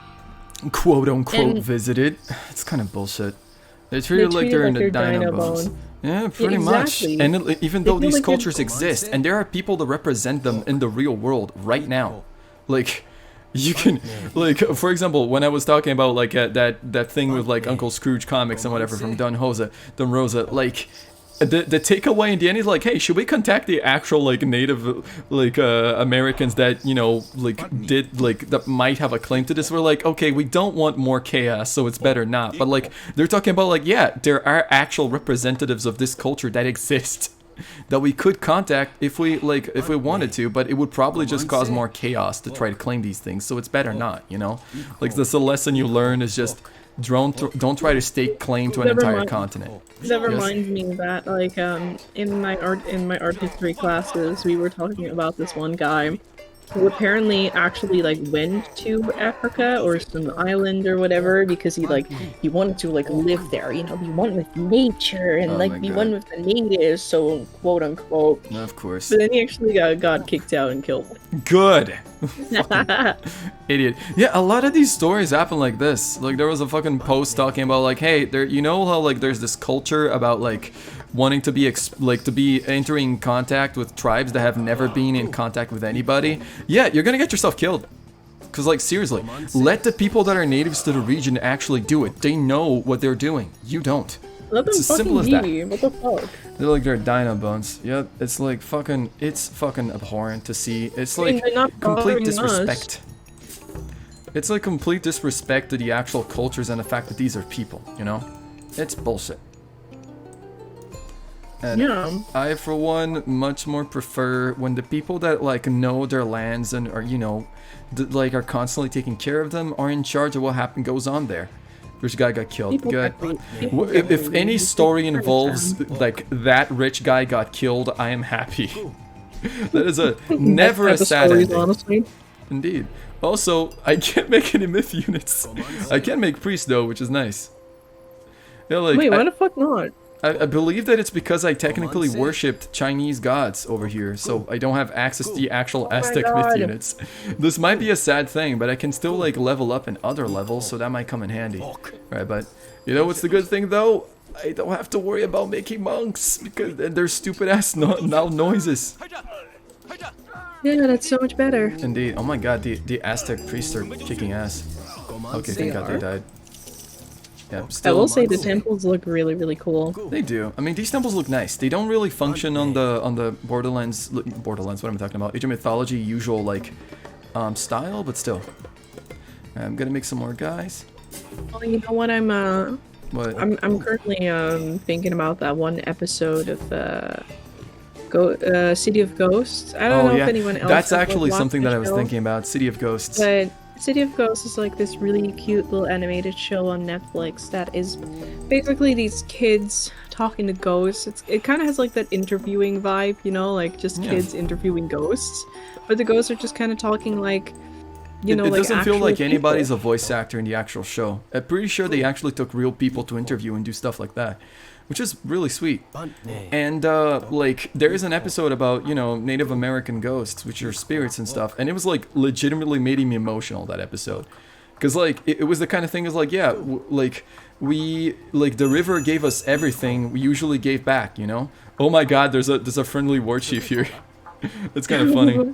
Quote unquote And- visited. It's kind of bullshit. They treat it like they're in the dino bones. Yeah, pretty much. exactly. And even though feel these like they're- cultures exist, and there are people that represent them in the real world right now, like you can, like for example, when I was talking about like that thing with like Uncle Scrooge comics and whatever from Don Rosa, like. The takeaway in the end is like, hey, should we contact the actual like native like Americans that, you know, like did like that might have a claim to this? We're like, okay, we don't want more chaos, so it's better not. But like they're talking about like, yeah, there are actual representatives of this culture that exist that we could contact if we wanted to, but it would probably just cause more chaos to try to claim these things. So it's better not, you know. Like that's the lesson you learn is just don't try to stake claim to an entire continent. That reminds me that, like, in my art history classes, we were talking about this one guy who apparently actually like went to Africa or some island or whatever because he wanted to like live there, you know, be one with nature and Oh like my be God. one with the natives, so quote unquote. Of course. But then he actually got kicked out and killed. Good. Idiot. Yeah, a lot of these stories happen like this. Like there was a fucking post talking about like, hey, there, you know how like there's this culture about like wanting to be to be entering contact with tribes that have never been in contact with anybody. Yeah, you're gonna get yourself killed. Cause like seriously, let the people that are natives to the region actually do it. They know what they're doing. You don't. Let them It's as simple fucking as that. be. What the fuck? They're like they're dino bones. Yep, it's like fucking abhorrent to see. It's I mean, like they're not complete bothering us. disrespect. It's a complete disrespect to the actual cultures and the fact that these are people, you know? It's bullshit. And Yeah. I, for one, much more prefer when the people that like know their lands and are, you know, like are constantly taking care of them, are in charge of what happened goes on there. Rich guy got killed. People Good. people If any story people involves like that rich guy got killed, I am happy. That is a never a sad stories, ending. honestly. Indeed. Also, I can't make any myth units. I can make priests though, which is nice. Yeah, like Wait, why the fuck not? I believe that it's because I technically worshipped Chinese gods over here, so I don't have access to the actual Aztec myth God. units. This might be a sad thing, but I can still like level up in other levels, so that might come in handy. Right, but you know what's the good thing though? I don't have to worry about making monks because they're stupid ass now noises. Yeah, that's so much better. Indeed. Oh my god, the Aztec priests are kicking ass. Okay, thank god they died. Yeah, I still. will say the temples look really, really cool. They do. I mean, these temples look nice. They don't really function on the Borderlands. What am I talking about? Age of Mythology usual like style, but still. I'm gonna make some more guys. Well, you know what? What? I'm currently thinking about that one episode of City of Ghosts. I don't know if anyone else. That's has, actually watched something the that I was show, thinking about. City of Ghosts. But City of Ghosts is like this really cute little animated show on Netflix that is basically these kids talking to ghosts. It kind of has like that interviewing vibe, you know, like just Yeah. kids interviewing ghosts. But the ghosts are just kind of talking like, you know, it like doesn't feel actual like anybody's people. a voice actor in the actual show. I'm pretty sure they actually took real people to interview and do stuff like that, which is really sweet. And like there is an episode about, you know, Native American ghosts, which are spirits and stuff, and it was like legitimately made me emotional, that episode, because like it was the kind of thing is like, yeah, like we like the river gave us everything we usually gave back, you know. Oh my god, there's a friendly war chief here. That's kind of funny.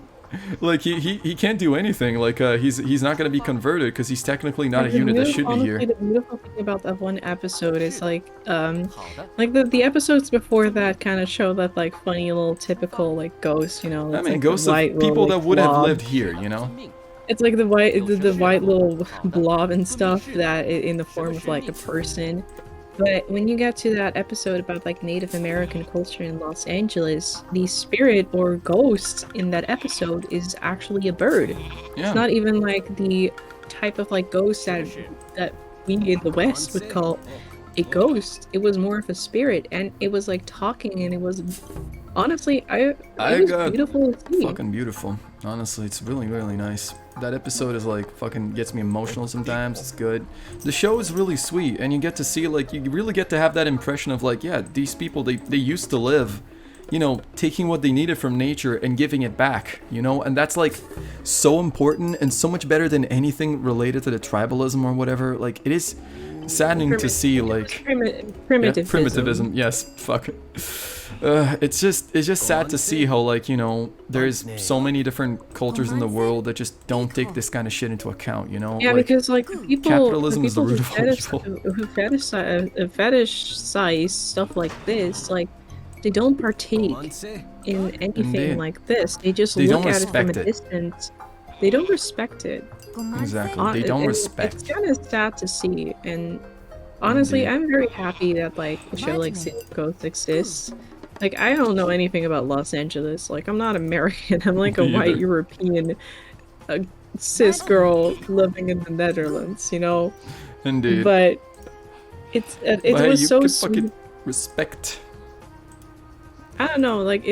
Like he can't do anything. Like he's not gonna be converted because he's technically not a unit that should be here. The beautiful thing about that one episode is like the episodes before that kind of show that like funny little typical like ghost, you know. I it's mean, like ghosts the of white people little, that would have blob. lived here, you know. It's like the white little blob and stuff that in the form of like a person. But when you get to that episode about like Native American culture in Los Angeles, the spirit or ghost in that episode is actually a bird. Yeah. It's not even like the type of like ghost that we in the West would call a ghost. It was more of a spirit, and it was like talking, and it was honestly, it was got beautiful to see. fucking beautiful. Honestly, it's really, really nice. That episode is like fucking gets me emotional sometimes. It's good. The show is really sweet, and you get to see like you really get to have that impression of like, yeah, these people they used to live, you know, taking what they needed from nature and giving it back, you know, and that's like so important and so much better than anything related to the tribalism or whatever. Like it is saddening to see like primitivism. Yes, fuck. It's just sad to see how like, you know, there's so many different cultures in the world that just don't take this kind of shit into account, you know. Yeah, like, because like people, capitalism is the people root of all evil. who fetishize stuff like this, like they don't partake in anything Indeed. like this. They just They look don't at it from a respect it. distance. They don't respect it. Exactly. They don't And respect. It's kind of sad to see, and honestly, Indeed. I'm very happy that like a show like City of Ghosts exists. Like I don't know anything about Los Angeles. Like I'm not American. I'm like a Me white either. European, cis girl living in the Netherlands. You know. Indeed. But it But was you so could sweet. fucking respect. I don't know, like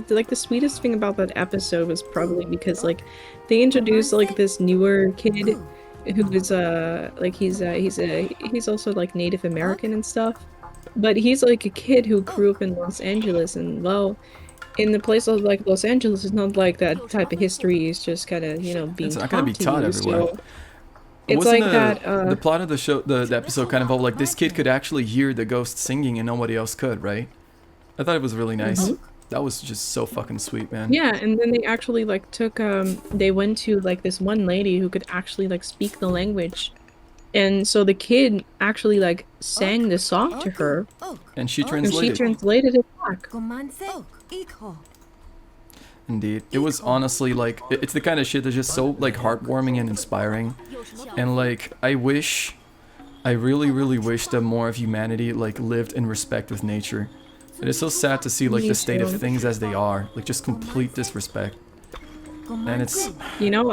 like the sweetest thing about that episode was probably because like they introduced like this newer kid who is like he's also like Native American and stuff, but he's like a kid who grew up in Los Angeles, and well, in the place of like Los Angeles, it's not like that type of history is just kind of, you know, being It's not gonna be to taught you, everywhere. so it's Wasn't like that the plot of the show, the episode kind of all like this kid could actually hear the ghost singing and nobody else could, right? I thought it was really nice. That was just so fucking sweet, man. Yeah, and then they actually like took they went to like this one lady who could actually like speak the language. And so the kid actually like sang the song to her, And she and she translated. translated it back. Indeed. It was honestly like, it's the kind of shit that's just so like heartwarming and inspiring. And like, I really, really wish that more of humanity like lived in respect with nature. It is so sad to see like Me the state of too. things as they are, like just complete disrespect. And it's, You know,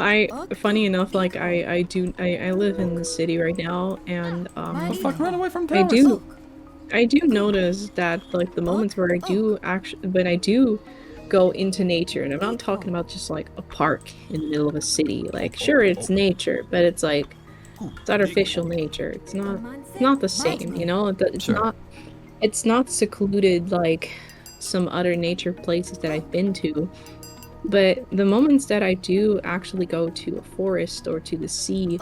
funny enough, like I live in the city right now, and the fuck, run away from I towers. I do notice that like the moments where when I do go into nature, and I'm not talking about just like a park in the middle of a city. Like, sure, it's nature, but it's like it's artificial nature. It's not the same, you know. Sure. It's not secluded like some other nature places that I've been to. But the moments that I do actually go to a forest or to the sea,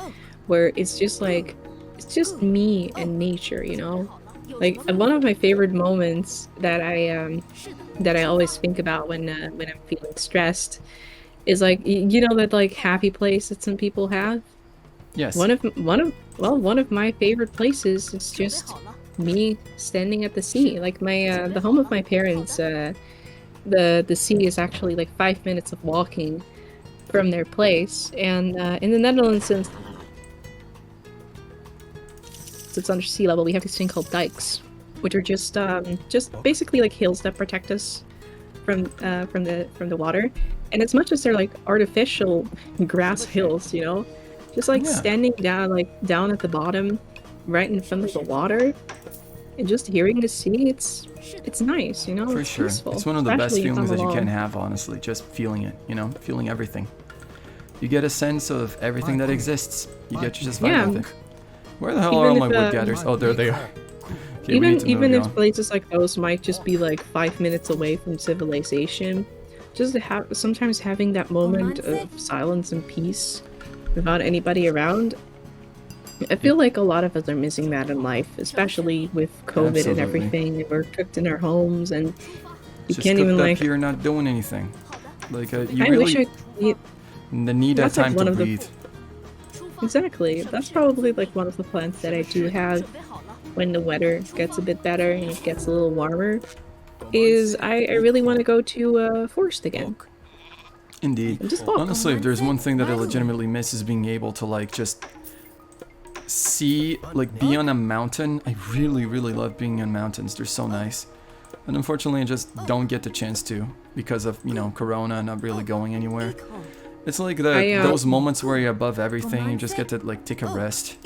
where it's just like, it's just me and nature, you know? Like, one of my favorite moments that I always think about when I'm feeling stressed is like, you know that like happy place that some people have? Yes. One of my favorite places is just me standing at the sea. Like the home of my parents, the sea is actually like 5 minutes of walking from their place, and in the Netherlands, since it's under sea level, we have this thing called dikes, which are just basically like hills that protect us from the water. And as much as they're like artificial grass hills, you know, just like Yeah. standing down at the bottom, right in front of the water, and just hearing the sea, it's nice, you know. For It's sure. peaceful, It's one of the best especially if I'm feelings that you can alone. have, honestly. Just feeling it, you know, feeling everything. You get a sense of everything that exists. You get to just vibe Yeah. with it. Where the hell are Even all if my wood gatherers? Oh, there they are. Okay, we need to move, even if y'all. places like those might just be like 5 minutes away from civilization, just to have sometimes having that moment of silence and peace without anybody around, I feel like a lot of us are missing that in life, especially with COVID and Absolutely. everything, and we're cooked in our homes, and you Just can't cooked even up like. here not doing anything. Like, you I wish really... I. The need that That's like time one to of the. breathe. Exactly. That's probably like one of the plans that I do have when the weather gets a bit better and it gets a little warmer. Is I really want to go to forest again Indeed. and just walk. Honestly, if there's one thing that I legitimately miss is being able to, like, just see, like, be on a mountain. I really, really love being on mountains. They're so nice. And unfortunately, I just don't get the chance to because of, you know, Corona and not really going anywhere. It's like those moments where you're above everything, you just get to, like, take a rest.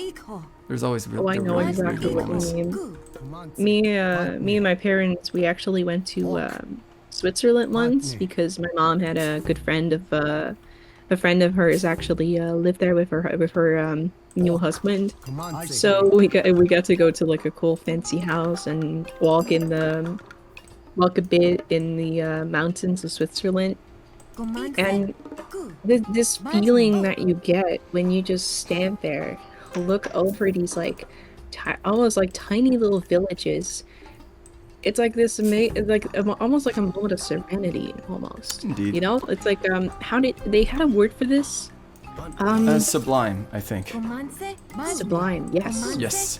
There's always Oh, I know really exactly good what moments. you mean. Me and my parents, we actually went to Switzerland once because my mom had a friend of hers actually lived there with her new husband. So we got to go to like a cool fancy house and walk a bit in the mountains of Switzerland. And this feeling that you get when you just stand there, look over these like almost like tiny little villages. It's like this almost like a moment of serenity, almost. Indeed. You know, it's like how did they had a word for this? Sublime, I think. Sublime. Yes. Yes.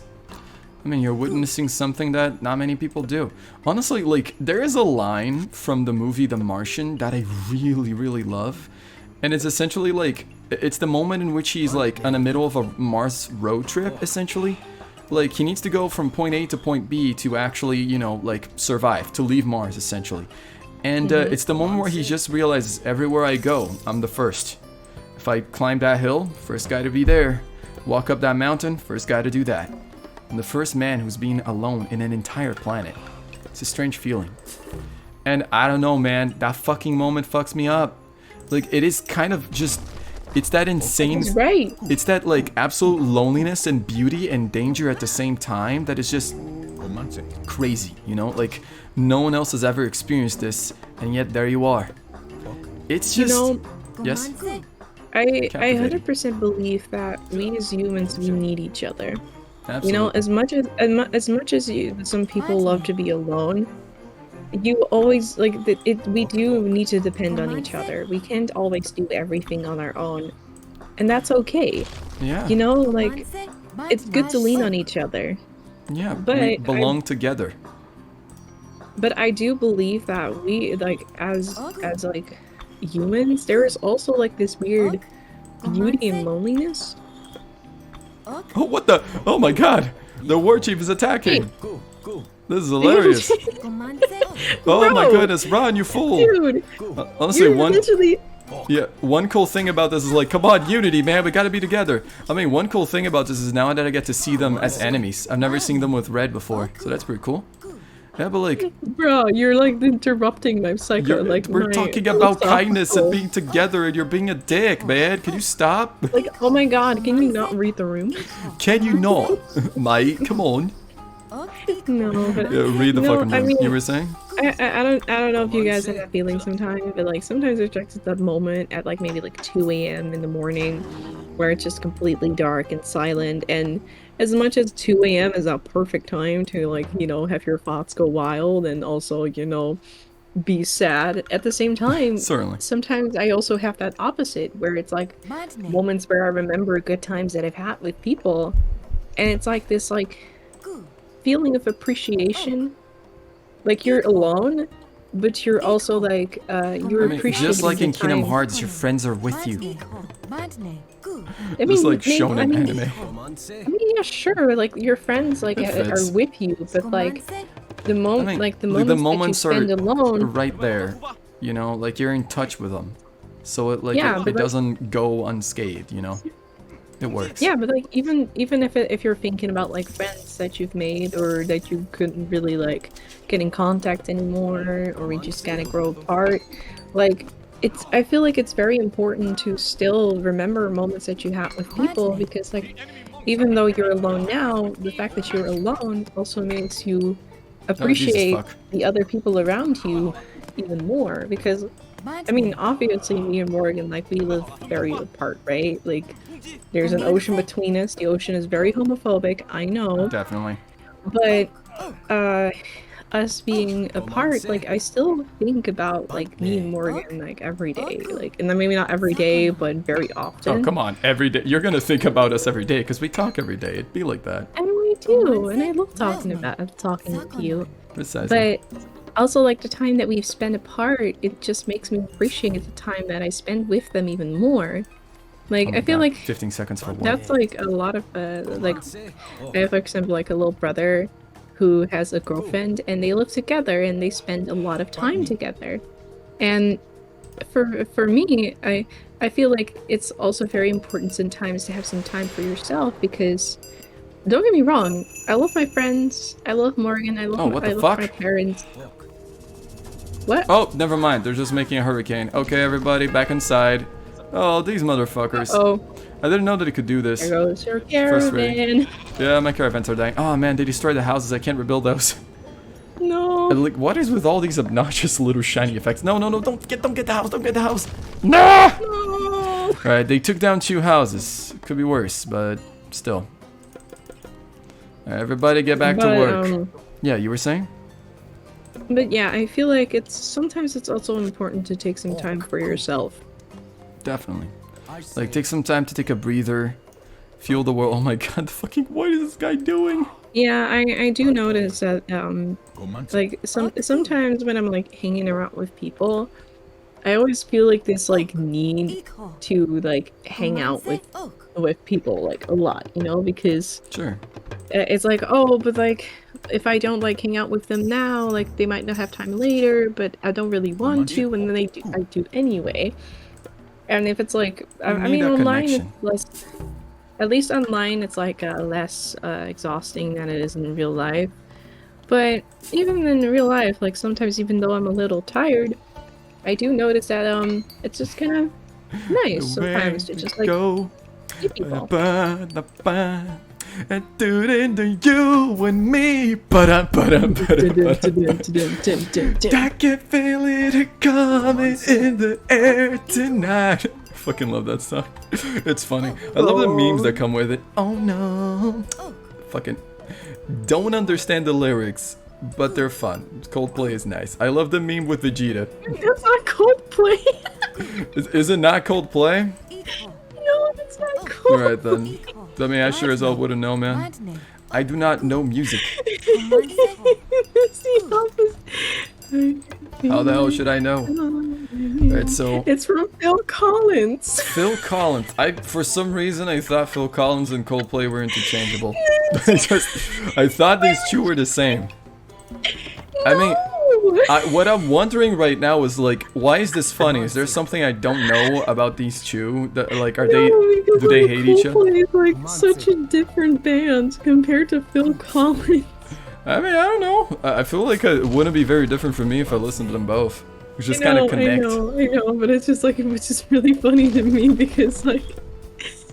I mean, you're witnessing something that not many people do. Honestly, like, there is a line from the movie The Martian that I really, really love. And it's essentially like, it's the moment in which he's like in the middle of a Mars road trip, essentially. Like, he needs to go from point A to point B to actually, you know, like, survive, to leave Mars, essentially. And it's the moment where he just realizes, everywhere I go, I'm the first. If I climb that hill, first guy to be there. Walk up that mountain, first guy to do that. I'm the first man who's been alone in an entire planet. It's a strange feeling. And I don't know, man, that fucking moment fucks me up. Like, it is kind of just, it's that insane, He's right. it's that, like, absolute loneliness and beauty and danger at the same time that is just crazy, you know? Like, no one else has ever experienced this, and yet there you are. It's just, You know, yes? I Captivating. 100% believe that we as humans, we need each other. Absolutely. You know, as much as some people love to be alone, you always like we do need to depend on each other. We can't always do everything on our own, and that's okay. Yeah. You know, like it's good to lean on each other. Yeah, But we belong together. But I do believe that we like as like humans, there is also like this weird beauty and loneliness. Oh, what the? Oh my god! The war chief is attacking! This is hilarious! Oh my goodness, run, you fool! Dude! Honestly, You're literally... one cool thing about this is like, come on, unity, man, we gotta be together. I mean, one cool thing about this is now that I get to see them as enemies. I've never seen them with red before, so that's pretty cool. Yeah, but like... Bro, you're like interrupting my psycho, like we're talking about kindness and being together and you're being a dick, man. Can you stop? Like, oh my god, can you not read the room? Can you not? Mate, come on. No, but... Yeah, read the fucking room. I mean, you were saying? I don't know if you guys have that feeling sometimes, but like sometimes there's just that moment at like maybe like 2 a.m. in the morning where it's just completely dark and silent, and as much as 2 a.m. is a perfect time to like, you know, have your thoughts go wild and also, you know, be sad at the same time. Certainly. Sometimes I also have that opposite where it's like moments where I remember good times that I've had with people, and it's like this like feeling of appreciation. Like you're alone, but you're also like you're appreciating just like in the Kingdom time. Hearts, your friends are with you. I Just mean, like shown in anime. I mean, yeah, sure. Like your friends like are with you, but like the moment, like the moments that you spend alone, right there. You know, like you're in touch with them, so it like Yeah, it but doesn't go unscathed. You know, it works. yeah, but like even if you're thinking about like friends that you've made or that you couldn't really like get in contact anymore, or we just kind of grow apart, like I feel like it's very important to still remember moments that you had with people, because like even though you're alone now, the fact that you're alone also makes you appreciate the other people around you even more, because I mean, obviously me and Morgan, like, we live very apart, right? Like, there's an ocean between us. The ocean is very homophobic, I know. Definitely. But, us being apart, like, I still think about, like, me and Morgan, like, every day. Like, and then maybe not every day, but very often. Oh, come on, every day. You're gonna think about us every day, because we talk every day. It'd be like that. And we do, and I love talking with you. Precisely. But also, like, the time that we've spent apart, it just makes me appreciate the time that I spend with them even more. Like, Oh I feel God, like 15 seconds for one. that's, like, a lot of, like, I have, for example, like, a little brother who has a girlfriend, and they live together, and they spend a lot of time together. And for me, I feel like it's also very important sometimes to have some time for yourself, because don't get me wrong, I love my friends, I love Morgan, I love my parents. What? Oh, never mind. They're just making a hurricane. Okay, everybody, back inside. Oh, these motherfuckers. Oh, I didn't know that it could do this. there goes your caravan. Yeah, my caravans are dying. Oh man, they destroyed the houses. I can't rebuild those. No. And, like, what is with all these obnoxious little shiny effects? No, no, no! Don't get the house! Don't get the house! No! No. All right, they took down 2 houses. Could be worse, but still. All right, everybody, get back to work. Yeah, you were saying? But yeah, I feel like sometimes it's also important to take some time for yourself. Definitely. Like, take some time to take a breather, feel the world. Oh my god, what is this guy doing? Yeah, I do notice that, like, sometimes when I'm, like, hanging around with people, I always feel like this, like, need to, like, hang out with people, like, a lot, you know, because Sure. it's like, oh, but, like, if I don't, like, hang out with them now, like, they might not have time later, but I don't really want to, and then I do anyway. And if it's like, I mean, online it's less, at least online it's like less exhausting than it is in real life. But even in real life, like sometimes even though I'm a little tired, I do notice that it's just kind of nice sometimes to just like see people. And do it into you and me. I can feel it coming in the air tonight. Fucking love that song. It's funny. I love the memes that come with it. Oh no. Fucking don't understand the lyrics, but they're fun. Coldplay is nice. I love the meme with Vegeta. That's not Coldplay. Is it not Coldplay? No, it's not Coldplay. Alright then. I mean, I sure as hell wouldn't know, man. I do not know music. How the hell should I know? Alright, so It's from Phil Collins. Phil Collins. For some reason I thought Phil Collins and Coldplay were interchangeable. I thought these two were the same. I mean, what I'm wondering right now is like, why is this funny? Is there something I don't know about these two? That, like, do they hate each other? Coldplay is like such a different band compared to Phil Collins. I mean, I don't know. I feel like it wouldn't be very different for me if I listened to them both. We just kind of connect. I know, but it's just like, it was just really funny to me because like,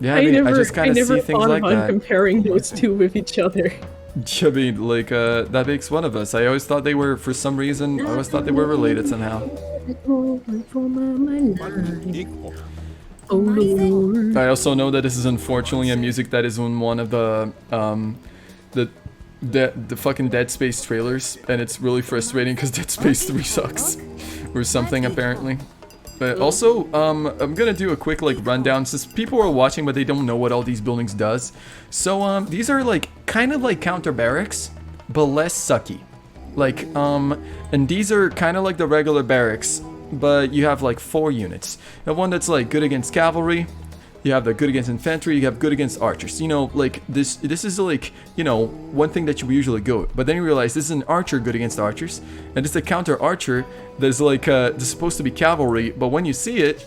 yeah, I mean, I just kind of see things like that. Comparing those two with each other. I mean, like, that makes one of us. I always thought they were, for some reason, I always thought they were related somehow. I also know that this is unfortunately a music that is in one of the fucking Dead Space trailers, and it's really frustrating because Dead Space 3 sucks. Or something, apparently. But also, I'm gonna do a quick, like, rundown, since people are watching but they don't know what all these buildings does. So, these are, like, kind of like counter barracks, but less sucky. Like, and these are kind of like the regular barracks, but you have, like, 4 units. You have one that's, like, good against cavalry. You have the good against infantry, you have good against archers. You know, like, this is like, you know, one thing that you usually go with. But then you realize this is an archer good against archers, and this is a counter archer that's like, this is supposed to be cavalry, but when you see it,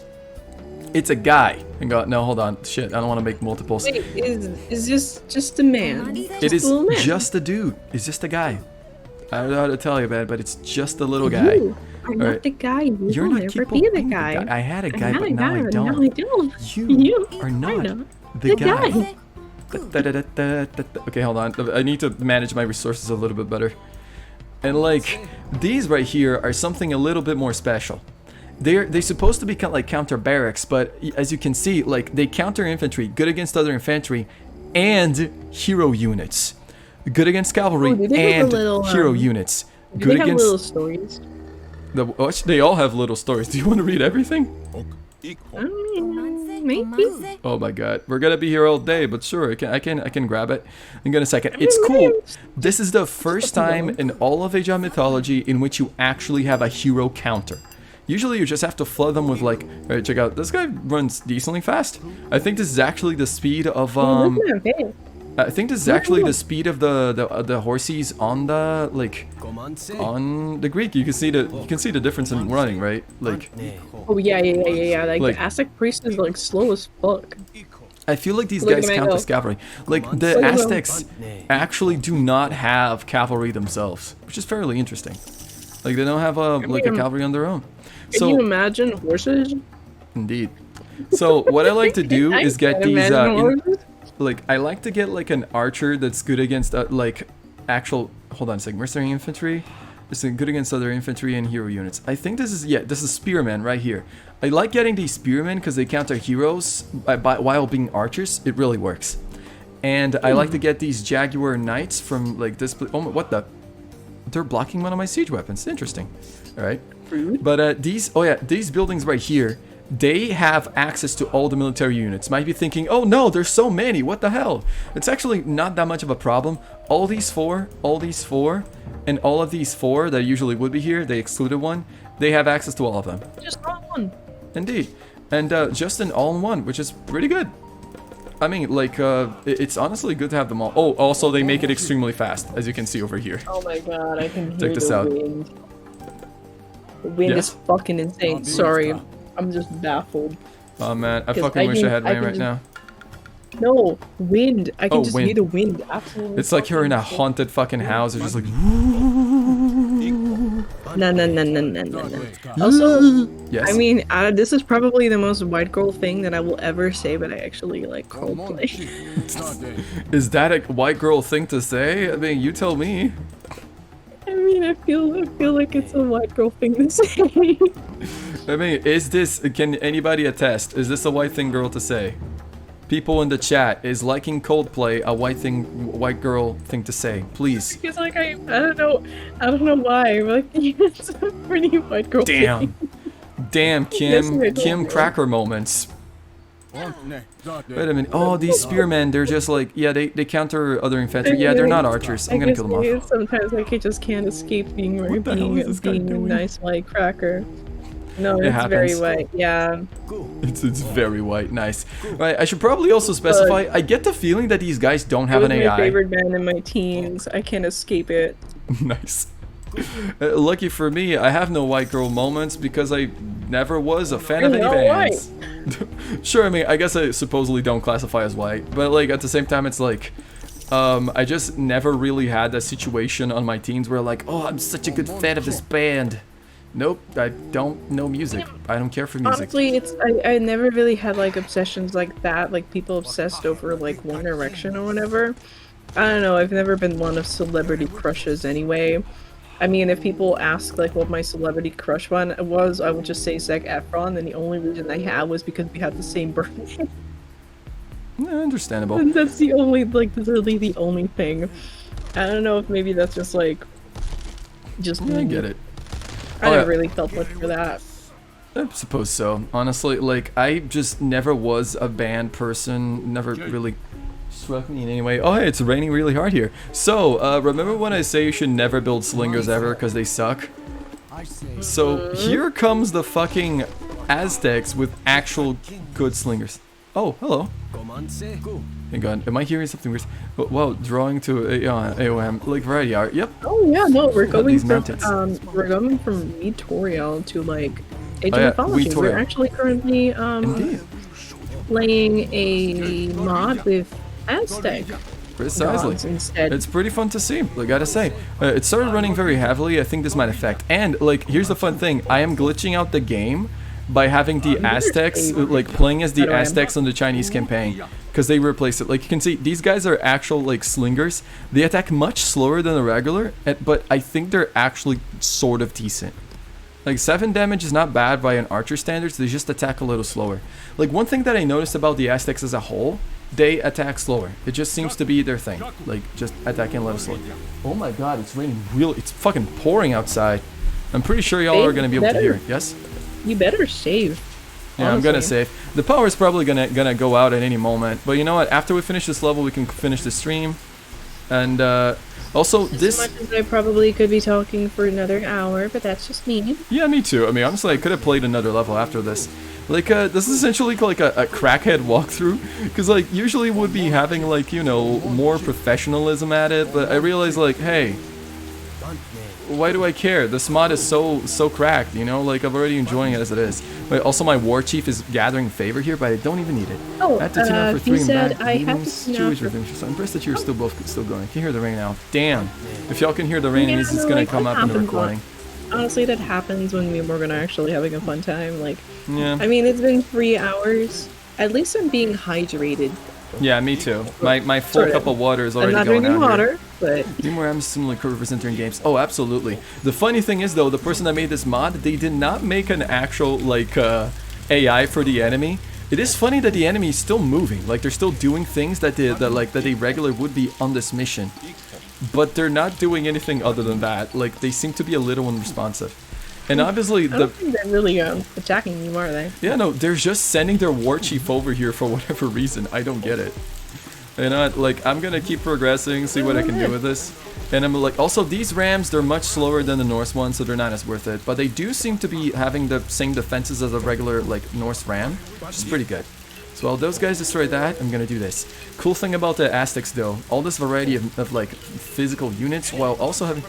it's a guy. And go, no, hold on, shit, I don't want to make multiples. Wait, is this just a man? It is just a dude, it's just a guy. I don't know how to tell you, man, but it's just a little guy. I'm not the guy. You're not never be the guy. I had a guy, but now I don't. Now I don't. You are not the guy. Okay, hold on. I need to manage my resources a little bit better. And like, these right here are something a little bit more special. They're supposed to be like counter barracks, but as you can see, like, they counter infantry, good against other infantry, and hero units. Good against cavalry and hero units. Good against little stories. They all have little stories. Do you want to read everything? Maybe. Oh my god, we're gonna be here all day, but sure, I can grab it in a second. It's cool. This is the first time in all of Age of Mythology in which you actually have a hero counter. Usually you just have to flood them with, like, alright, check out, this guy runs decently fast. I think this is actually the speed of I think this is actually the speed of the horses on the, like, on the Greek. You can see the difference in running, right? Like, oh yeah. Like the Aztec priest is like slow as fuck. I feel like these guys count as cavalry. Like, the Aztecs actually do not have cavalry themselves, which is fairly interesting. Like, they don't have a cavalry on their own. Can you imagine horses? Indeed. So what I like to do is get these. Like, I like to get, like, an archer that's good against, like, actual... Hold on a second. Mercenary infantry. It's good against other infantry and hero units. I think this is... Yeah, this is spearmen right here. I like getting these spearmen because they counter heroes while being archers. It really works. And I like to get these jaguar knights from, like, this... Oh, what the... They're blocking one of my siege weapons. Interesting. Alright. But, these... Oh, yeah. These buildings right here... They have access to all the military units. Might be thinking, oh no, there's so many, what the hell? It's actually not that much of a problem. All these four, and all of these 4 that usually would be here, they excluded one, they have access to all of them. Just all one. Indeed. And just an all-in-one, which is pretty good. I mean, like, it's honestly good to have them all. Oh, also they make it extremely fast, as you can see over here. Oh my god, I can hear Check this out. wind. The wind is fucking insane. Sorry. I'm just baffled. Oh man, I fucking wish I had rain right now. No, wind. I can just wind. hear the wind. Absolutely. It's like you're in a haunted fucking house. It's just like... No. Also, yes. I mean, this is probably the most white girl thing that I will ever say, but I actually like Coldplay. Is that a white girl thing to say? I mean, you tell me. I mean, I feel like it's a white girl thing to say. I mean, can anybody attest? Is this a white girl to say? People in the chat, is liking Coldplay a white girl thing to say? Please. Because like I don't know why. Like, it's a pretty white girl thing. Damn, Kim. Yes, Kim Cracker moments. Wait a minute. Oh, these spearmen, they're just like, yeah, they counter other infantry. Yeah, they're not archers. I'm gonna kill them off. Sometimes like I just can't escape being a nice white cracker. No, It it's very happens. white. Yeah. It's very white. Nice. Right. I should probably also But specify. I get the feeling that these guys don't it have was an my AI. favorite band in my teens. I can't escape it. Nice. Lucky for me, I have no white girl moments because I never was a fan of You're any not white. bands. Sure, I mean, I guess I supposedly don't classify as white, but like at the same time, it's like, I just never really had that situation on my teens where like, oh, I'm such a good fan of this band. Nope, I don't know music. I don't care for music. Honestly, I never really had like obsessions like that, like people obsessed over like One Direction or whatever. I don't know, I've never been one of celebrity crushes anyway. I mean, if people ask like what my celebrity crush one was, I would just say Zac Efron, and the only reason I had was because we had the same birthday. Yeah, understandable. And that's the only, like, literally the only thing. I don't know if maybe that's just like, just Yeah, I get it. I Oh, never yeah. really felt much for that. I suppose so. Honestly, like I just never was a band person. Never really struck me in any way. Oh, hey, it's raining really hard here. So, remember when I say you should never build slingers ever because they suck? So here comes the fucking Aztecs with actual good slingers. Oh, hello. Hang on, am I hearing something weird? Wow, drawing to AOM, like variety art. Yep. Oh yeah, no, we're going these from mountains. we're going from Vitorial to like Age Oh, of yeah, Mythology. Vitorial. We're actually currently Indeed. playing a mod with Aztec Precisely. gods instead. It's pretty fun to see, I gotta say. It started running very heavily. I think this might affect. And, like, here's the fun thing. I am glitching out the game by having the Aztecs, like, playing as the Aztecs on the Chinese campaign. Because they replaced it. Like, you can see, these guys are actual, like, slingers. They attack much slower than the regular, but I think they're actually sort of decent. Like, 7 damage is not bad by an archer standards, they just attack a little slower. Like, one thing that I noticed about the Aztecs as a whole, they attack slower. It just seems to be their thing. Like, just attacking a little slower. Oh my god, it's raining it's fucking pouring outside. I'm pretty sure y'all are gonna be able to hear it, yes? You better save. Yeah, I'm gonna honestly. save. The power is probably gonna go out at any moment, but you know what? After we finish this level, we can finish the stream. And, also, As this... much as I probably could be talking for another hour, but that's just me. Yeah, me too. I mean, honestly, I could have played another level after this. Like, this is essentially like a crackhead walkthrough. Because, like, usually would be having, like, you know, more professionalism at it. But I realized, like, hey, why do I care? This mod is so cracked, you know? Like, I'm already enjoying it as it is. But also, my war chief is gathering favor here, but I don't even need it. Oh, I have to tune out for 3 he and said back. I have to Meetings, tune out Jewish for- revenge. So I'm impressed that you're still both still going. Can you hear the rain now? Damn. If y'all can hear the rain, Yeah, it means it's no, gonna like, come that up in the happens recording. Honestly, that happens when we're gonna actually having a fun time. Like, Yeah. I mean, it's been 3 hours. At least I'm being hydrated. Yeah, me too. My full Sort of. cup of water is I'm already not going drinking out water, here. but Need more similar could represent in games. Oh, absolutely. The funny thing is, though, the person that made this mod, they did not make an actual, like, AI for the enemy. It is funny that the enemy is still moving. Like, they're still doing things that a regular would be on this mission. But they're not doing anything other than that. Like, they seem to be a little unresponsive. And obviously, I don't think they're really attacking you, are they? yeah, no, they're just sending their war chief over here for whatever reason. I don't get it. You know what, like, I'm gonna keep progressing, see what I can do with this. And I'm like, also, these rams, they're much slower than the Norse ones, so they're not as worth it. But they do seem to be having the same defenses as a regular, like, Norse ram, which is pretty good. So while those guys destroy that, I'm gonna do this. Cool thing about the Aztecs, though, all this variety of like, physical units, while also having...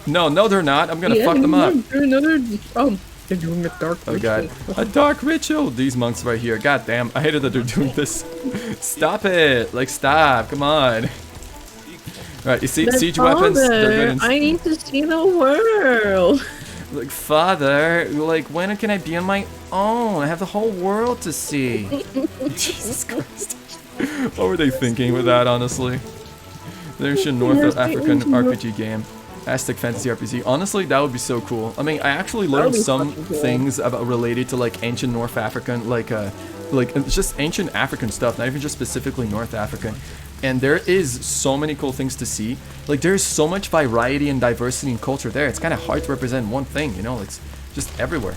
No, they're not. I'm gonna fuck them up. Another, they're doing a dark Oh ritual. god. A dark ritual! These monks right here. God damn, I hated that they're doing this. Stop it! Like, stop. Come on. Alright, you see, But siege weapons, they're good in... I need to see the world. Like, father, like, when can I be on my own? I have the whole world to see. Jesus Christ. What were they thinking with that, honestly? There's a North African RPG game. Aztec Fantasy RPG. Honestly, that would be so cool. I mean, I actually learned be some fucking cool. things about related to like ancient North African, like just ancient African stuff, not even just specifically North African. And there is so many cool things to see. Like, there's so much variety and diversity in culture there. It's kind of hard to represent one thing, you know? It's just everywhere.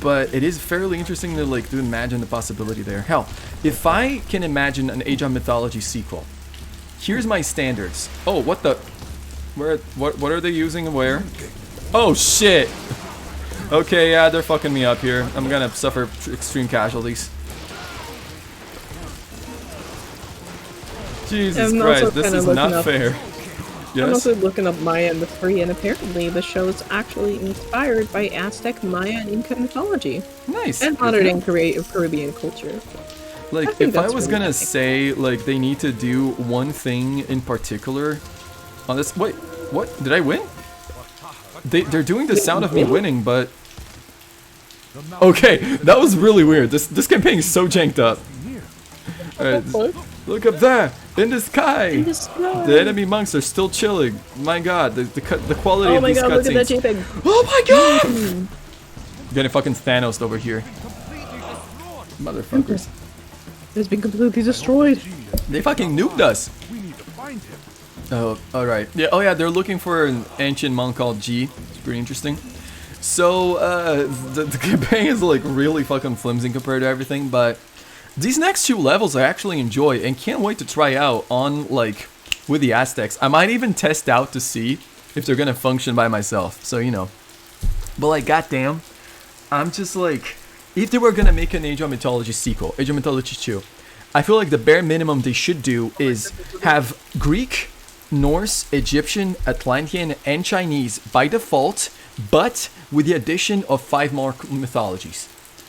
But it is fairly interesting to like to imagine the possibility there. Hell, if I can imagine an Age of Mythology sequel, here's my standards. Oh, what the? What are they using and where? Oh shit! Okay, yeah, they're fucking me up here. I'm gonna suffer extreme casualties. Jesus I'm also Christ, this kinda is looking not up- fair. I'm Yes? also looking up Maya and the Three, and apparently the show is actually inspired by Aztec, Maya, and Inca mythology. Nice. And Good modern to know. Caribbean culture. Like, think if I that's was really gonna nice. say, like, they need to do one thing in particular on this. Wait, what? Did I win? They're doing the sound of me winning, but. Okay, that was really weird. This campaign is so janked up. Alright, look up there, in the sky. In the sky. The enemy monks are still chilling. My god, the quality Oh of my these god, look at that cutscenes. JPEG. Oh my god! Getting fucking Thanos over here. Motherfuckers. It's been completely destroyed. They fucking nuked us. Oh, alright. Yeah, oh yeah, they're looking for an ancient monk called G. It's pretty interesting. So, the campaign is like really fucking flimsy compared to everything, but these next two levels I actually enjoy and can't wait to try out on, like, with the Aztecs. I might even test out to see if they're gonna function by myself, so you know. But like, goddamn, I'm just like, if they were gonna make an Age of Mythology sequel, Age of Mythology 2, I feel like the bare minimum they should do is have Greek, Norse, Egyptian, Atlantean, and Chinese by default, but with the addition of 5 more mythologies.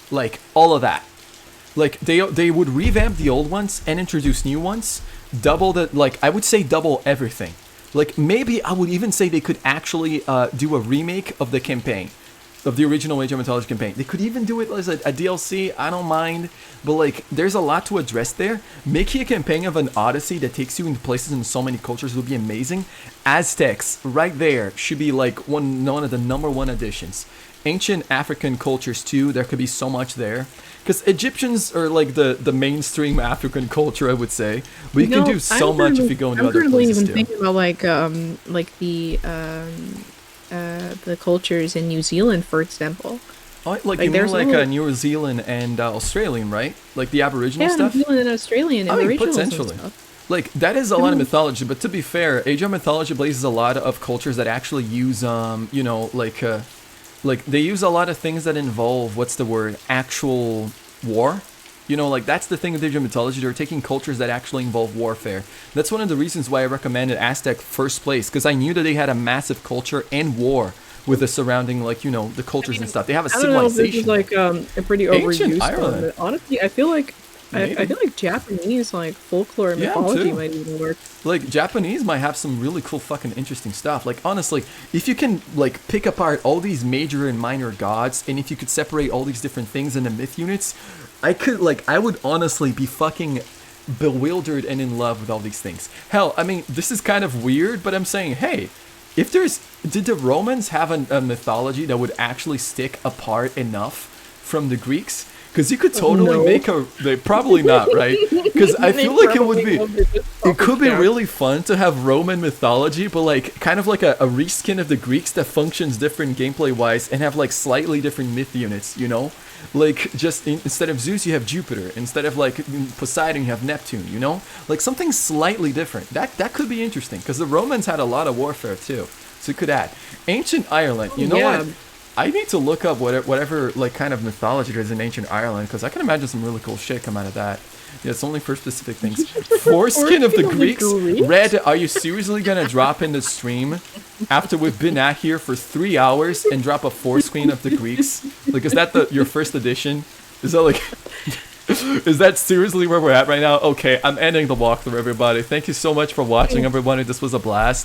Like, all of that. Like, they would revamp the old ones and introduce new ones. Double the, like, I would say double everything. Like, maybe I would even say they could actually do a remake of the campaign. Of the original Age of Mythology campaign. They could even do it as a DLC, I don't mind. But like, there's a lot to address there. Making a campaign of an Odyssey that takes you into places in so many cultures would be amazing. Aztecs, right there, should be like one of the #1 additions. Ancient African cultures too, there could be so much there. Because Egyptians are like the mainstream African culture, I would say. But you can do so much if you go into other places I'm too. thinking about like the cultures in New Zealand, for example. Oh, like Like, you mean there's like no- New Zealand and Australian, right? Like the Aboriginal Yeah, stuff? New Zealand and Australian I mean, Aboriginals and potentially. stuff. Like, that is a lot of mythology, but to be fair, Age of Mythology places a lot of cultures that actually use, you know, like they use a lot of things that involve, what's the word, actual war. You know, like, that's the thing with Age of Mythology, they're taking cultures that actually involve warfare. That's one of the reasons why I recommended Aztec first place, because I knew that they had a massive culture and war with the surrounding, like, you know, the cultures and stuff. They have a I don't know if civilization. this is like a pretty Ancient overused Ireland. one, but honestly, I feel like I Maybe. feel like Japanese like folklore and Yeah, mythology too. might even work. Like, Japanese might have some really cool fucking interesting stuff. Like, honestly, if you can, like, pick apart all these major and minor gods, and if you could separate all these different things into myth units, I would honestly be fucking bewildered and in love with all these things. Hell, I mean, this is kind of weird, but I'm saying, hey, did the Romans have a mythology that would actually stick apart enough from the Greeks? Because you could totally No. make probably not, right? Because I They feel like it would probably be, won't be just it could be proper really fun to have Roman mythology, but like kind of like a reskin of the Greeks that functions different gameplay wise and have like slightly different myth units, you know? Like just instead of Zeus you have Jupiter, instead of like Poseidon you have Neptune, you know? Like something slightly different. That could be interesting because the Romans had a lot of warfare too, so you could add ancient Ireland. You know Yeah. what? I need to look up whatever like kind of mythology there is in ancient Ireland because I can imagine some really cool shit come out of that. Yeah, it's only for specific things. Foreskin of the Greeks? Red, are you seriously gonna drop in the stream after we've been at here for 3 hours and drop a foreskin of the Greeks? Like, is that your first edition? Is that like... Is that seriously where we're at right now? Okay, I'm ending the walkthrough, everybody. Thank you so much for watching, everybody. This was a blast.